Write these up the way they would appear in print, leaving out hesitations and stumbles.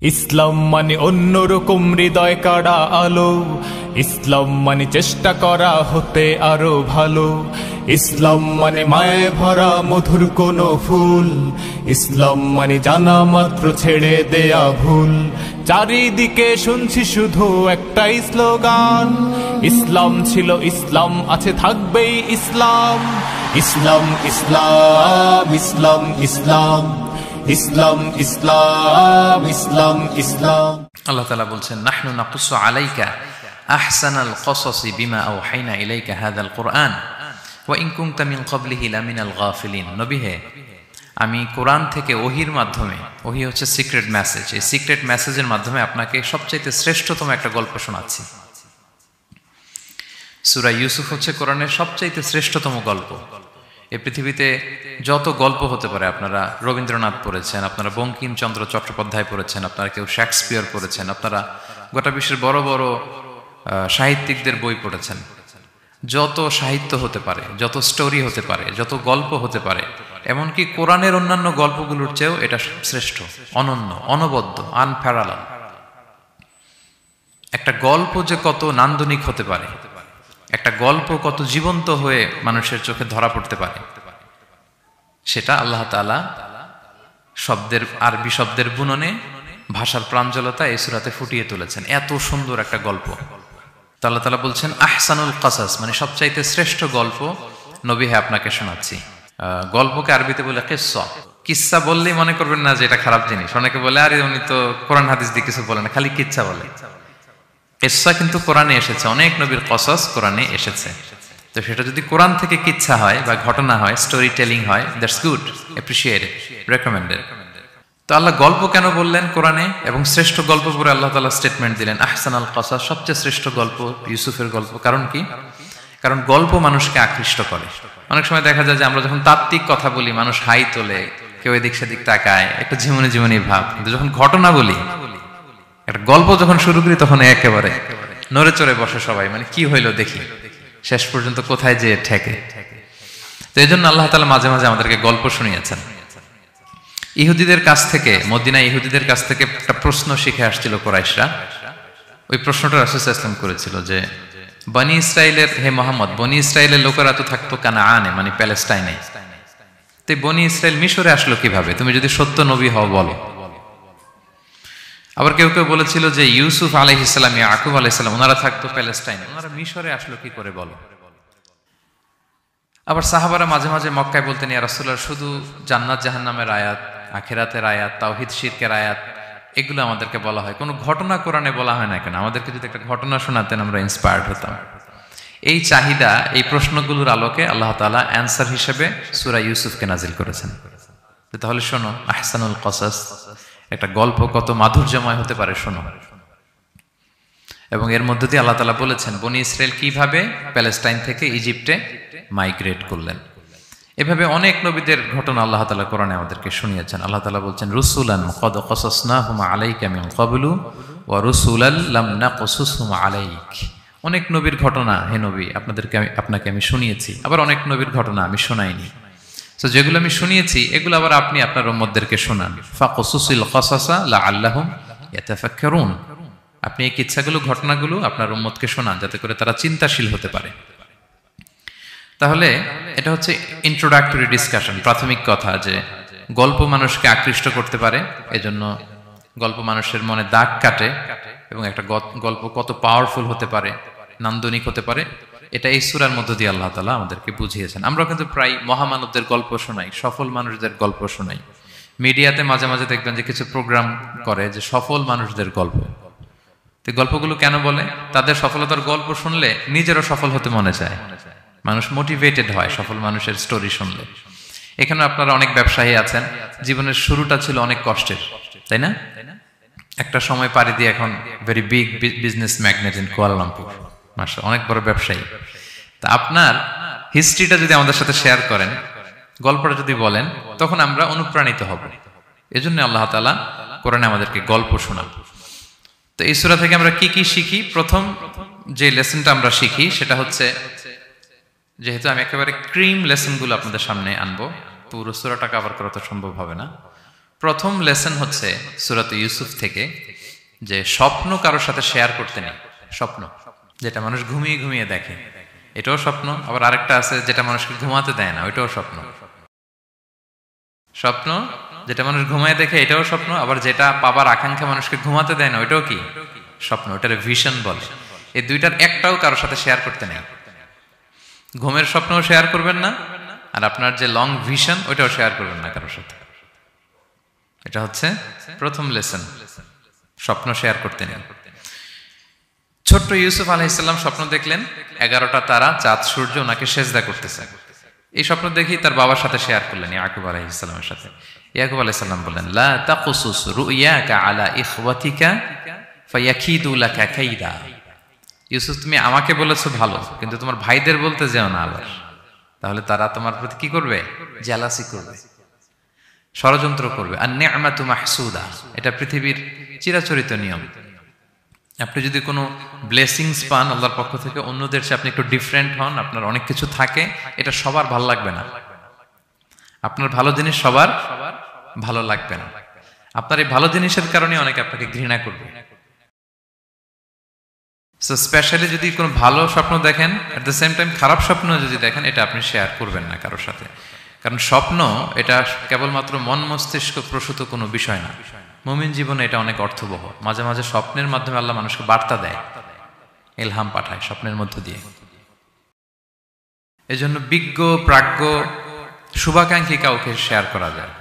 ইসলাম মানে অন্যরকম হৃদয় কাড়া আলো, ইসলাম মানে চেষ্টা করা হতে আরো ভালো, ইসলাম মানে মায়ে ভরা মধুর কোন ফুল, ইসলাম মানে জানা মাত্র ছেড়ে দেয়া ভুল। চারিদিকে শুনছি শুধু একটাই স্লোগান, ইসলাম ছিল ইসলাম আছে থাকবেই ইসলাম। ইসলাম ইসলাম ইসলাম ইসলাম ইসলাম ইসলাম ইসলাম ইসলাম। আল্লাহ তাআলা বলছেন, নাহনু নাকুসু আলাইকা আহসানাল কসসি বিমা আওহাইনা ইলাইকা হাযাল কুরআন ওয়া ইন কুনতা মিন ক্বাবলিহি লামিনাল গাফিলিন। নবী হে, আমি কোরআন থেকে ওহির মাধ্যমে, ওহি হচ্ছে সিক্রেট মেসেজ, এই সিক্রেট মেসেজের মাধ্যমে আপনাকে সবচাইতে শ্রেষ্ঠতম একটা গল্প শোনাচ্ছি। সূরা ইউসুফ হচ্ছে কোরআনের সবচাইতে শ্রেষ্ঠতম গল্প। এই পৃথিবীতে যত গল্প হতে পারে, আপনারা রবীন্দ্রনাথ পড়েছেন, আপনারা বঙ্কিমচন্দ্র চট্টোপাধ্যায় পড়েছেন, আপনারা কেউ শেক্সপিয়ার পড়েছেন, আপনারা গোটা বিশ্বের বড় বড় সাহিত্যিকদের বই পড়েছেন। যত সাহিত্য হতে পারে, যত স্টোরি হতে পারে, যত গল্প হতে পারে, এমনকি কোরআনের অন্যান্য গল্পগুলোর চেয়েও এটা শ্রেষ্ঠ, অনন্য, অনবদ্য, আনপ্যারালাল। একটা গল্প যে কত নান্দনিক হতে পারে, একটা গল্প কত জীবন্ত হয়ে মানুষের চোখে ধরা পড়তে পারে, সেটা আল্লাহ তাআলা শব্দের, আরবি শব্দের বুননে, ভাষার প্রাঞ্জলতা এই সূরাতে ফুটিয়ে তুলেছেন। এত সুন্দর একটা গল্প আল্লাহ তাআলা বলছেন আহসানুল কাসাস, মানে সবচাইতে শ্রেষ্ঠ গল্প নবী হে আপনাকে শোনাচ্ছি। গল্পকে আরবিতে বলে কিসসা। কিসসা বললেই মনে করবেন না যে এটা খারাপ জিনিস। অনেকে বলে, আরে উনি তো কোরআন হাদিস দিয়ে কিছু বলে না, খালি কিচ্ছা বলে। কিসসা কিন্তু কোরআনে এসেছে, অনেক নবীর কসস কোরআনে এসেছে। তো সেটা যদি কোরআন থেকে কিচ্ছা হয় বা ঘটনা হয়, স্টোরি টেলিং হয়, দ্যাটস গুড, অ্যাপ্রিশিয়েটেড, রেকমেন্ডেড। তো আল্লাহ গল্প কেন বললেন কোরআনে, এবং শ্রেষ্ঠ গল্প পরে আল্লাহ তাআলা স্টেটমেন্ট দিলেন আহসানাল কসাস, সবচেয়ে শ্রেষ্ঠ গল্প ইউসুফের গল্প। কারণ কি? কারণ গল্প মানুষকে আকৃষ্ট করে। অনেক সময় দেখা যায় যে আমরা যখন তাত্ত্বিক কথা বলি, মানুষ হাই তোলে, কেউ এদিক সেদিক তাকায়, একটু ঝিমুনি ঝিমুনি ভাব। কিন্তু যখন ঘটনা বলি, একটা গল্প যখন শুরু করি, তখন একেবারে নড়ে চড়ে বসে সবাই, মানে কি হইলো দেখি, শেষ পর্যন্ত কোথায় যে ঠেকে। তো এই জন্য আল্লাহ তাআলা মাঝে মাঝে আমাদেরকে গল্প শুনিয়েছেন। ইহুদিদের কাছ থেকে, মদিনা ইহুদিদের কাছ থেকে একটা প্রশ্ন শিখে আসছিল কুরাইশরা। ওই প্রশ্নটা রাসূল সাল্লাল্লাহু আলাইহি ওয়াসাল্লাম করেছিল যে, বনি ইসরাইলের, হে মুহাম্মদ, বনি ইসরাইলের লোকেরা তো থাকতো কানাআনে, মানে প্যালেস্টাইনে, তো বনি ইসরাইল মিশরে আসলো কিভাবে? তুমি যদি সত্য নবী হও বলো। আবার কেউ কেউ বলেছিল যে ইউসুফ আলাইহিস সালাম, ইয়াকুব আলাইহিস সালাম, ওনারা থাকতো প্যালেস্টাইনে, ওনারা মিশরে আসলো কি করে বলো। আবার সাহাবারা মাঝে মাঝে মক্কায় বলতেন, ইয়া রাসূলুল্লাহ, শুধু জান্নাত জাহান্নামের আয়াত, আখিরাতের আয়াত, তাওহীদ শিরকের আয়াত, এগুলো আমাদেরকে বলা হয়, কোনো ঘটনা কোরআনে বলা হয় না কেন? আমাদেরকে যদি একটা ঘটনা শোনাতেন, আমরা ইন্সপায়ার্ড হতাম। এই চাহিদা, এই প্রশ্নগুলোর আলোকে আল্লাহ তাআলা অ্যানসার হিসেবে সূরা ইউসুফকে নাজিল করেছেন। তাহলে শোনো, আহসানুল কসাস, একটা গল্প কত মাধুর্যময় হতে পারে শোনো। এবং এর মধ্য দিয়ে আল্লাহ তাআলা বলেছেন বনি ইসরাইল কিভাবে প্যালেস্টাইন থেকে ইজিপ্টে মাইগ্রেট করলেন। এভাবে অনেক নবীদের ঘটনা আল্লাহ তাআলা কোরআনে আমাদেরকে শুনিয়েছেন। আল্লাহ তাআলা বলছেন, রুসুলান কদ কসাসনাহুম আলাইকা মিন ক্বাবলু ওয়া রুসুলাল লাম নাকসুসহুম আলাইক। অনেক নবীর ঘটনা হে নবী আপনাকে আমি শুনিয়েছি, আবার অনেক নবীর ঘটনা আমি শোনাইনি। তো যেগুলো আমি শুনিয়েছি, এগুলো আবার আপনি আপনার উম্মতদেরকে শোনান। ফাকসুসিল কসাসা লাআল্লাহুম ইয়াতাফাক্কারুন। আপনি এই কিচ্ছাগুলো, ঘটনাগুলো আপনার উম্মতকে শোনান, যাতে করে তারা চিন্তাশীল হতে পারে। তাহলে এটা হচ্ছে ইন্ট্রোডাক্টরি ডিসকাশন, প্রাথমিক কথা, যে গল্প মানুষকে আকৃষ্ট করতে পারে, এজন্য গল্প মানুষের মনে দাগ কাটে, এবং একটা গল্প কত পাওয়ারফুল হতে পারে, নান্দনিক হতে পারে, এটা এই সূরার মধ্য দিয়ে আল্লাহ তাআলা আমাদেরকে বুঝিয়েছেন। আমরা কিন্তু প্রায় মহামানবদের গল্প শোনাই, সফল মানুষদের গল্প শোনাই। মিডিয়াতে মাঝে মাঝে দেখবেন যে কিছু প্রোগ্রাম করে যে সফল মানুষদের গল্প। তো গল্পগুলো কেন বলে? তাদের সফলতার গল্প শুনলে নিজেরও সফল হতে মনে চায়, মানুষ মোটিভেটেড হয় সফল মানুষের স্টোরি শুনলে। এখানে আপনারা অনেক ব্যবসায়ী আছেন, জীবনের শুরুটা ছিল অনেক কষ্টের, তাই না? একটা সময় পাড়ি দিয়ে এখন very big business magnate in Kuala Lumpur, মাশাআল্লাহ, অনেক বড় ব্যবসায়ী। তা আপনার হিস্ট্রিটা যদি আমাদের সাথে শেয়ার করেন, গল্পটা যদি বলেন, তখন আমরা অনুপ্রাণিত হব। এজন্য আল্লাহ তাআলা কোরআনে আমাদেরকে গল্প শোনান। তো এই সূরা থেকে আমরা কি কি শিখি? প্রথম যে লেসনটা আমরা শিখি সেটা হচ্ছে, যেহেতু আমি একেবারে ক্রিম লেসনগুলো আপনাদের সামনে আনবো, পুরো সূরাটা কভার করা তো সম্ভব হবে না, প্রথম লেসন হচ্ছে সূরাত ইউসুফ থেকে যে স্বপ্ন কারোর সাথে শেয়ার করতে নেই। স্বপ্ন যেটা মানুষ ঘুমিয়ে ঘুমিয়ে দেখে এটাও স্বপ্ন, আবার আরেকটা আছে যেটা মানুষকে ঘুমাতে দেয় না, ওইটাও স্বপ্ন। স্বপ্ন যেটা মানুষ ঘুমায় দেখে এটাও স্বপ্ন, আবার যেটা পাবার আকাঙ্ক্ষা মানুষকে ঘুমাতে দেয় না ওইটাও কি স্বপ্ন, ওটার ভিশন বলে। এই দুইটার একটাও কারোর সাথে শেয়ার করতে নেই। ঘুমের স্বপ্নও শেয়ার করবেন না, আর আপনার যে লং ভিশন ওইটাও শেয়ার করবেন না কারোর সাথে। এটা হচ্ছে প্রথম লেসন, স্বপ্ন শেয়ার করতে নেই। ছোট্ট ইউসুফ আলাইহিস সালাম স্বপ্ন দেখলেন 11টা তারা, চাঁদ, সূর্য ওনাকে সেজদা করতেছে। এই স্বপ্ন দেখেই তার বাবার সাথে শেয়ার করলেন, ইয়াকুব আলাইহিস সালামের সাথে। ইয়াকুব আলাইহিস সালাম বললেন, লা তাকুসুস রুইয়াকা আলা ইখওয়াতিকা ফায়াকিদু লাকা কাইদা। ইউসুফ, তুমি আমাকে বলেছো ভালো, কিন্তু তোমার ভাইদের বলতে যেও না আবার, তাহলে তারা তোমার প্রতি কি করবে? জেলাসি করবে, ষড়যন্ত্র করবে। আর নি'মাতু মাহসুদা, এটা পৃথিবীর চিরাচরিত নিয়ম। আপনি যদি কোনো ব্লেসিংস পান আল্লাহর পক্ষ থেকে, অন্যদের চেয়ে আপনি একটু ডিফারেন্ট হন, আপনার অনেক কিছু থাকে, এটা সবার ভালো লাগবে না। আপনার ভালো জিনিস সবার ভালো লাগবে না। আপনার এই ভালো জিনিসের কারণে অনেকে আপনাকে ঘৃণা করবে। সো স্পেশালি যদি কোনো ভালো স্বপ্ন দেখেন, এট দ্য সেম টাইম খারাপ স্বপ্ন যদি দেখেন, এটা আপনি শেয়ার করবেন না কারোর সাথে। কারণ স্বপ্ন এটা কেবলমাত্র মন মস্তিষ্ক প্রসূত কোনো বিষয় না। মুমিন জীবনে এটা অনেক অর্থবহ। মাঝে মাঝে স্বপ্নের মাধ্যমে আল্লাহ মানুষকে বার্তা দেয়, ইলহাম পাঠায় স্বপ্নের মধ্য দিয়ে। এজন্য বিজ্ঞ, প্রাজ্ঞ, শুভাকাঙ্ক্ষী কাউকে শেয়ার করা যায়।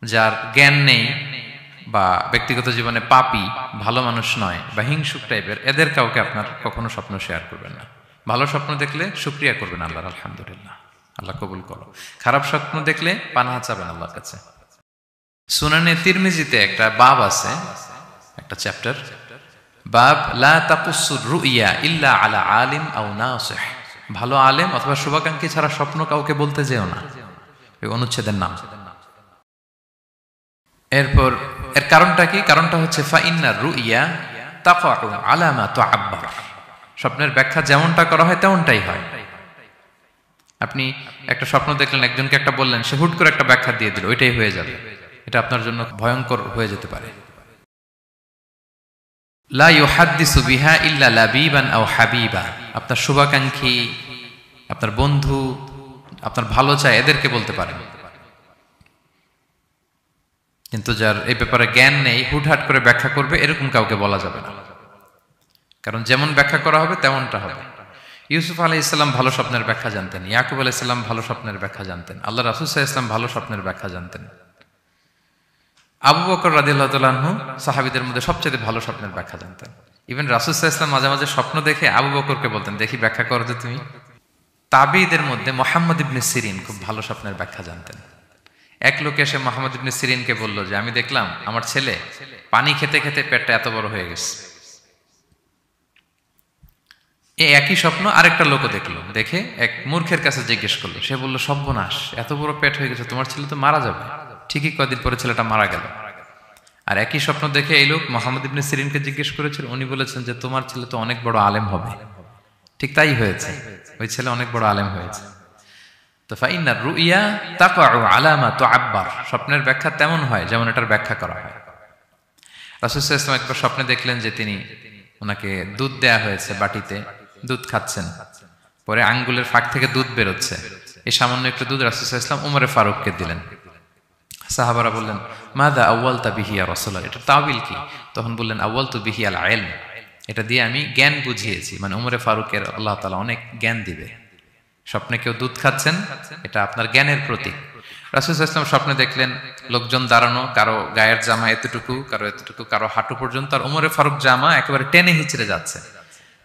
যার জ্ঞান নেই বা ব্যক্তিগত জীবনে পাপী, ভালো মানুষ নয় বা হিংসুক টাইপের, এদের কাউকে আপনার কখনো স্বপ্ন শেয়ার করবেন না। ভালো স্বপ্ন দেখলে শুকরিয়া করবেন আল্লাহর, আলহামদুলিল্লাহ, আল্লাহ কবুল করো। খারাপ স্বপ্ন দেখলে পানাহা চাবেন আল্লাহর কাছে। সুনানে তিরমিজিতে একটা বাব আছে, একটা চ্যাপ্টার, বাব লা তাকুসুর রুইয়া ইল্লা আলা আলিম আও নাসিহ। ভালো আলেম অথবা শুভাকাঙ্ক্ষী ছাড়া স্বপ্ন কাউকে বলতে যেও না, এই অনুচ্ছেদের নাম। এরপর এর কারণটা কি? কারণটা হচ্ছে ফাইন্না রুইয়া তাকাউ আলা মা তুআব্বার। স্বপ্নের ব্যাখ্যা যেমনটা করা হয় তেমনটাই হয়। আপনি একটা স্বপ্ন দেখলেন, একজনকে একটা বললেন, সে হুট করে একটা ব্যাখ্যা দিয়ে দিল, ওইটাই হয়ে যাবে। এটা আপনার জন্য ভয়ঙ্কর হয়ে যেতে পারে। লা ইউহাদ্দিসু বিহা ইল্লা লাবিবান আও হাবিবা। আপনার শুভাকাঙ্ক্ষী, আপনার বন্ধু, আপনার ভালো চায়, এদেরকে বলতে পারেন। কিন্তু যার এই ব্যাপারে জ্ঞান নেই, হুটহাট করে ব্যাখ্যা করবে, এরকম কাউকে বলা যাবে না। কারণ যেমন ব্যাখ্যা করা হবে তেমনটা হবে। ইউসুফ আলাইহিস সালাম ভালো স্বপ্নের ব্যাখ্যা জানতেন, ইয়াকুব আলাইহিস সালাম ভালো স্বপ্নের ব্যাখ্যা জানতেন, আল্লাহ রাসূল সাল্লাল্লাহু আলাইহি ওয়াসাল্লাম ভালো স্বপ্নের ব্যাখ্যা জানতেন। আবু বকর রাদিয়াল্লাহু তাআলা আনহু সাহাবীদের মধ্যে সবচেয়ে ভালো স্বপ্নের ব্যাখ্যা জানতেন। ইভেন রাসূল সাল্লাল্লাহু আলাইহি ওয়াসাল্লাম মাঝে মাঝে স্বপ্ন দেখে আবু বকরকে বলতেন, দেখি ব্যাখ্যা করো তো তুমি। তাবিঈদের মধ্যে মুহাম্মদ ইবনে সিরিন খুব ভালো স্বপ্নের ব্যাখ্যা জানতেন। এক লোক এসে মুহাম্মদ ইবনে সিরিনকে বলল যে আমি দেখলাম আমার ছেলে পানি খেতে খেতে পেটটা এত বড় হয়ে গেছে। এই একই স্বপ্ন আরেকটা লোকও দেখলো, দেখে এক মূর্খের কাছে জিজ্ঞেস করলো। সে বলল, সর্বনাশ, এত বড় পেট হয়ে গেছে, তোমার ছেলে তো মারা যাবে। ঠিকই কদিন পরে ছেলেটা মারা গেল। আর একই স্বপ্ন দেখে এই লোক মুহাম্মদ ইবনে সিরিনকে জিজ্ঞেস করেছিল, উনি বলেছেন যে তোমার ছেলে তো অনেক বড় আলেম হবে। ঠিক তাই হয়েছে, ওই ছেলে অনেক বড় আলেম হয়েছে। তো ফাইন্না রুইয়া তাকাউ আলা মা তুআব্বার। স্বপ্নের ব্যাখ্যা তেমন হয় যেমন এটার ব্যাখ্যা করা হয়। রাসূল সাল্লাল্লাহু আলাইহি ওয়াসাল্লাম একবার স্বপ্নে দেখলেন যে তিনি, ওনাকে দুধ দেয়া হয়েছে, বাটিতে দুধ খাচ্ছেন, পরে আঙ্গুলের ফাঁক থেকে দুধ বেরোচ্ছে। এই সামান্য একটু দুধ রাসূল সাল্লাল্লাহু আলাইহি ওয়াসাল্লাম উমরে ফারুককে দিলেন। সাহাবারা বললেন, মাযা আউয়ালতা বিহি ইয়া রাসূলুল্লাহ, এটা তাওয়িল কি? তখন বললেন, আউয়ালতু বিহি আল ইলম, এটা দিয়ে আমি জ্ঞান বুঝিয়েছি। মানে উমরে ফারুকের আল্লাহ তাআলা অনেক জ্ঞান দিবে। স্বপ্নে কেউ দুধ খাচ্ছেন, এটা আপনার জ্ঞানের প্রতীক। রাসূল সাল্লাল্লাহু আলাইহি ওয়াসাল্লাম স্বপ্নে দেখলেন লোকজন দাঁড়ানো, কারো গায়ের জামা এতটুকু, কারো এতটুকু, কারো হাঁটু পর্যন্ত, আর উমরে ফারুক জামা একেবারে টেনে হিচড়ে যাচ্ছে।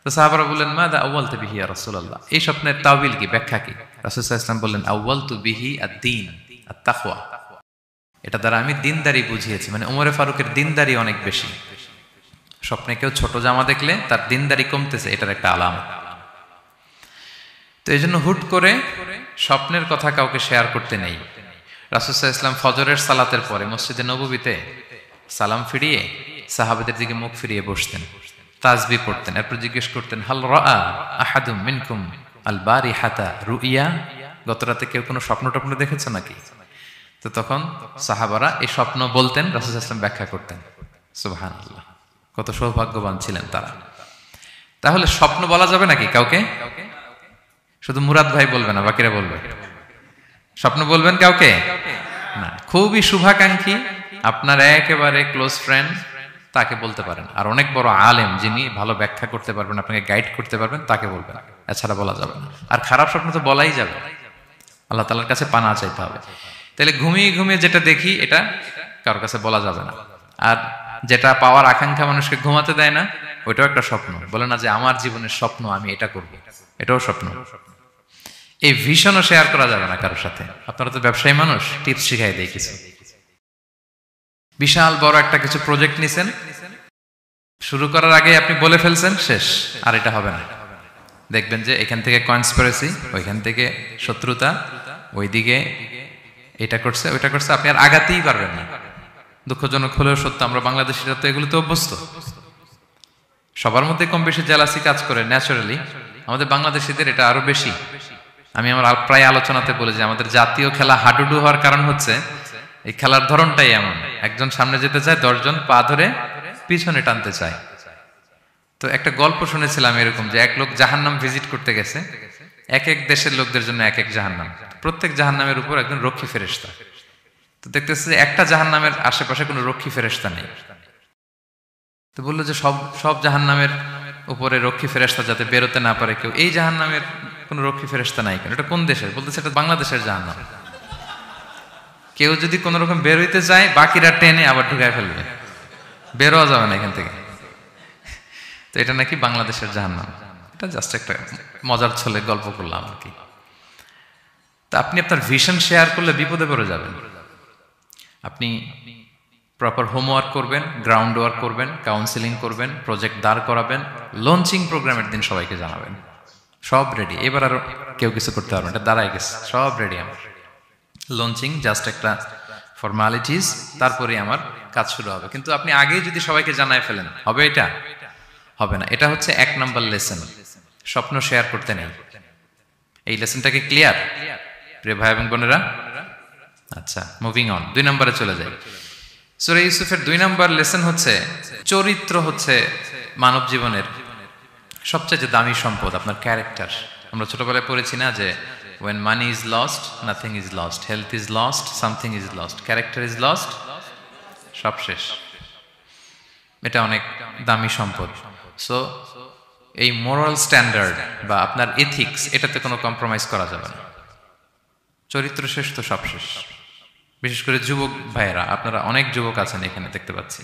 তো সাহাবারা বললেন, মাযা আউয়ালতু বিহি ইয়া রাসূলুল্লাহ, এই স্বপ্নের তাওয়িল কি, ব্যাখ্যা কি? রাসূল সাল্লাল্লাহু আলাইহি ওয়াসাল্লাম বললেন, আউয়ালতু বিহি আদ-দীন আত-তাকওয়া, এটা দ্বারা আমি দিনদারি বুঝিয়েছি। মানে উমরে ফারুকের দিনদারি অনেক বেশি। স্বপ্নে কেউ ছোট জামা দেখলে তার দিনদারি কমতেছে, এটার একটা আলামত। তো এই জন্য হুট করে স্বপ্নের কথা কাউকে শেয়ার করতে নেই। রাসূল সাল্লাল্লাহু আলাইহি ওয়াসাল্লাম ফজরের সালাতের পরে মসজিদে নববীতে সালাম ফিরিয়ে সাহাবাদের দিকে মুখ ফিরিয়ে বসতেন, তাসবিহ পড়তেন। এরপর জিজ্ঞেস করতেন, হাল রাআ আহাদুম মিনকুম আল বারিহাতা রুইয়া, গত রাতে কেউ কোনো স্বপ্ন টপ্ন দেখেছে নাকি? তো তখন সাহাবারা এই স্বপ্ন বলতেন, রাসূল সাল্লাল্লাহু আলাইহি ওয়াসাল্লাম ব্যাখ্যা করতেন। সুবহানাল্লাহ, কত সৌভাগ্যবান ছিলেন তারা। তাহলে স্বপ্ন বলা যাবে নাকি কাউকে? শুধু মুরাদ ভাই বলবে না, বাকিরা বলবে? স্বপ্ন বলবেন কাউকে? না। খুবই শুভাকাঙ্ক্ষী, আপনার একেবারে ক্লোজ ফ্রেন্ড, তাকে বলতে পারেন। আর অনেক বড় আলেম যিনি ভালো ব্যাখ্যা করতে পারবেন, আপনাকে গাইড করতে পারবেন, তাকে বলবেন। এছাড়া বলা যাবে না। আর খারাপ স্বপ্ন তো বলাই যাবে, আল্লাহ তাআলার কাছে পানা চাইতে হবে। তাহলে ঘুমিয়ে ঘুমিয়ে যেটা দেখি এটা কারোর কাছে বলা যাবে না। আর যেটা পাওয়ার আকাঙ্ক্ষা মানুষকে ঘুমাতে দেয় না, ওইটাও একটা স্বপ্ন। বলে না যে আমার জীবনের স্বপ্ন আমি এটা করব, এটাও স্বপ্ন। এই ভিশনও শেয়ার করা যাবে না কারোর সাথে। আপনারা তো ব্যবসায়ী মানুষ, টিপস শিখাই দেয় কিছু। বিশাল বড় একটা কিছু প্রজেক্ট নিছেন, শুরু করার আগে আপনি বলে ফেলছেন, শেষ, আর এটা হবে না। দেখবেন যে এখান থেকে কনস্পিরেসি, ওইখান থেকে শত্রুতা, ওইদিকে এটা করছে ওইটা করছে, আপনি আর আগাতেই পারবেন না। দুঃখজনক হলেও সত্য, আমরা বাংলাদেশিরা তো এগুলোতে অভ্যস্ত। সবার মধ্যে কম বেশি জেলাসি কাজ করে ন্যাচারালি, আমাদের বাংলাদেশিদের এটা আরো বেশি। আমি আমার প্রায় আলোচনাতে বলি যে আমাদের জাতীয় খেলা হাডুডু হওয়ার কারণ হচ্ছে এই খেলার ধরনটাই এমন, একজন সামনে যেতে চায়, 10 জন পা ধরে পিছনে টানতে চায়। তো একটা গল্প শুনেছিলাম এরকম, যে এক লোক জাহান্নাম ভিজিট করতে গেছে। এক এক দেশের লোকদের জন্য এক এক জাহান্নাম, প্রত্যেক জাহান্নামের উপর একজন রক্ষী ফেরেশতা। তো দেখতেছে যে একটা জাহান্নামের আশেপাশে কোনো রক্ষী ফেরেশতা নেই। তো বললো যে সব জাহান্নামের উপরে রক্ষী ফেরেশতা যাতে বেরোতে না পারে কেউ, এই জাহান্নামের কোনো রক্ষী ফেরেশতা নাই কেন? এটা কোন দেশের? বলতেছে এটা বাংলাদেশের জাহান্নাম। কেউ যদি কোন রকম বের হইতে চায়, বাকিরা টেনে আবার ঢুকায় ফেলবে, বেরোয়া যাবে না এখান থেকে। তো এটা নাকি বাংলাদেশের জাহান্নাম। এটা জাস্ট একটা মজার ছলে গল্প করলাম আর কি। তা আপনি আপনার ভিশন শেয়ার করলে বিপদে পড়ে যাবেন। আপনি প্রপার হোমওয়ার্ক করবেন, গ্রাউন্ড ওয়ার্ক করবেন, কাউন্সিলিং করবেন, প্রজেক্ট দাঁড় করাবেন, লঞ্চিং প্রোগ্রামের দিন সবাইকে জানাবেন। সব রেডি, এবার আর কেউ কিছু করতে পারবেন, এটা দাঁড়ায় গেছে, সব রেডি আমার। লঞ্চিং জাস্ট একটা ফর্মালিটিস, তারপরে আমার কাজ শুরু হবে। কিন্তু আপনি আগেই যদি সবাইকে জানায় ফেলেন, হবে এটা? হবে না। এটা হচ্ছে 1 নম্বর লেসন, স্বপ্ন শেয়ার করতে নেই। এই লেসনটাকে ক্লিয়ার প্রিয় ভাই এবং বোনেরা? আচ্ছা, মুভিং অন, 2 নম্বরে চলে যাই। সূরা ইউসুফের 2 নম্বর লেসন হচ্ছে চরিত্র হচ্ছে মানব জীবনের সবচেয়ে দামি সম্পদ, আপনার ক্যারেক্টার। আমরা ছোটবেলায় পড়েছি না যে when money is lost, nothing is lost, health is lost, something is lost, character is lost, সব শেষ। এটা অনেক দামি সম্পদ। সো এই মোরাল স্ট্যান্ডার্ড বা আপনার এথিক্স, এটাতে কোনো কম্প্রোমাইজ করা যাবে না। চরিত্র শেষ তো সব শেষ। বিশেষ করে যুবক ভাইয়েরা, আপনারা অনেক যুবক আছেন এখানে দেখতে পাচ্ছি।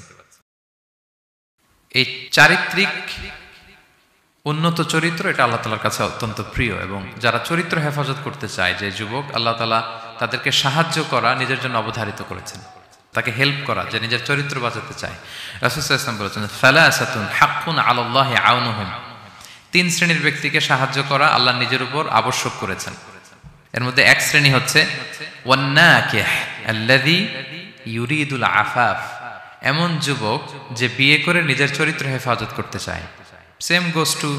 এই চারিত্রিক উন্নত চরিত্র, এটা আল্লাহ তাআলার কাছে অত্যন্ত প্রিয়। এবং যারা চরিত্র হেফাজত করতে চায়, যে যুবক, আল্লাহ তাআলা তাদেরকে সাহায্য করা নিজের জন্য অবধারিত করেছেন, তাকে হেল্প করা, যে নিজের চরিত্র বাঁচাতে চায়। রাসূল সাল্লাল্লাহু আলাইহি ওয়াসাল্লাম বলেছেন, সালাসাতুন হাক্কুন আলাল্লাহি আউনুহুম, 3 শ্রেণীর ব্যক্তিকে সাহায্য করা আল্লাহ নিজের উপর আবশ্যক করেছেন। এর মধ্যে এক শ্রেণী হচ্ছে ওয়ান্নাকিহ আল্লাযী ইউরিদুল আফাফ, এমন যুবক যে বিয়ে করে নিজের চরিত্র হেফাজত করতে চায়। সেম গোস টু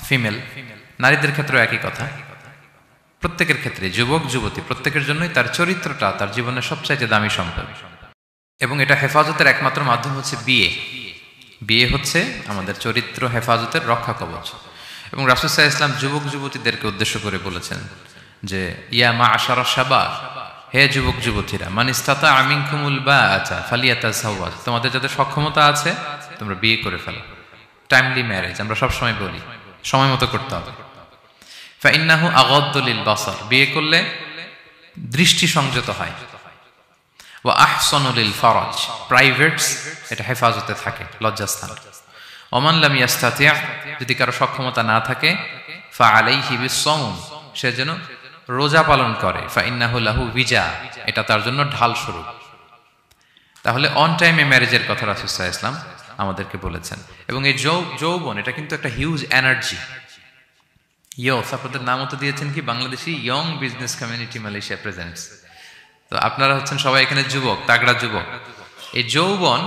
ফিমেল, নারীদের ক্ষেত্রেও একই কথা। প্রত্যেকের ক্ষেত্রে, যুবক যুবতী প্রত্যেকের জন্যই তার চরিত্রটা তার জীবনের সবচাইতে দামি সম্পদ। এবং এটা হেফাজতের একমাত্র মাধ্যম হচ্ছে বিয়ে। বিয়ে হচ্ছে আমাদের চরিত্র হেফাজতের রক্ষা কবচ। এবং রাসূল সাল্লাল্লাহু আলাইহি ওয়াসাল্লাম যুবক যুবতীদেরকে উদ্দেশ্য করে বলেছেন যে ইয়া মা'আশারা শাবাব, হে যুবক যুবতীরা, মান ইসতাতা'a মিনকুমুল বাআতা ফালিয়াতাযাওয়াজ, তোমাদের যাদের সক্ষমতা আছে তোমরা বিয়ে করে ফেলো। টাইমলি ম্যারেজ আমরা সব সময় বলি, সময় মতো করতে হবে। ফাইন্নাহু আগাদ্দু লিল বাসার, বিয়ে করলে দৃষ্টি সংযত হয়। ওয়া আহসানু লিল ফারাজ, প্রাইভেটস এটা হেফাজতে থাকে, লজ্জাস্থান। ওমান লাম ইয়াস্তাতি', যদি কারো সক্ষমতা না থাকে, ফাআলাইহি বিস-সাওম, সে যেন রোজা পালন করে। ফাইন্নাহু লাহু বিজা, এটা তার জন্য ঢাল স্বরূপ। তাহলে অন টাইমে ম্যারেজের কথা রাসূল সাল্লাল্লাহু আলাইহি ওয়াসাল্লাম আমাদেরকে বলেছেন। এবং এই যৌবন এটা কিন্তু একটা হিউজ এনার্জি। ইয়স, আপনাদের নামও তো দিয়েছেন কি Bangladeshi young business community Malaysia presents. তো আপনারা হচ্ছেন সবাই এখানে যুবক, তাগড়া যুবক। এই যৌবন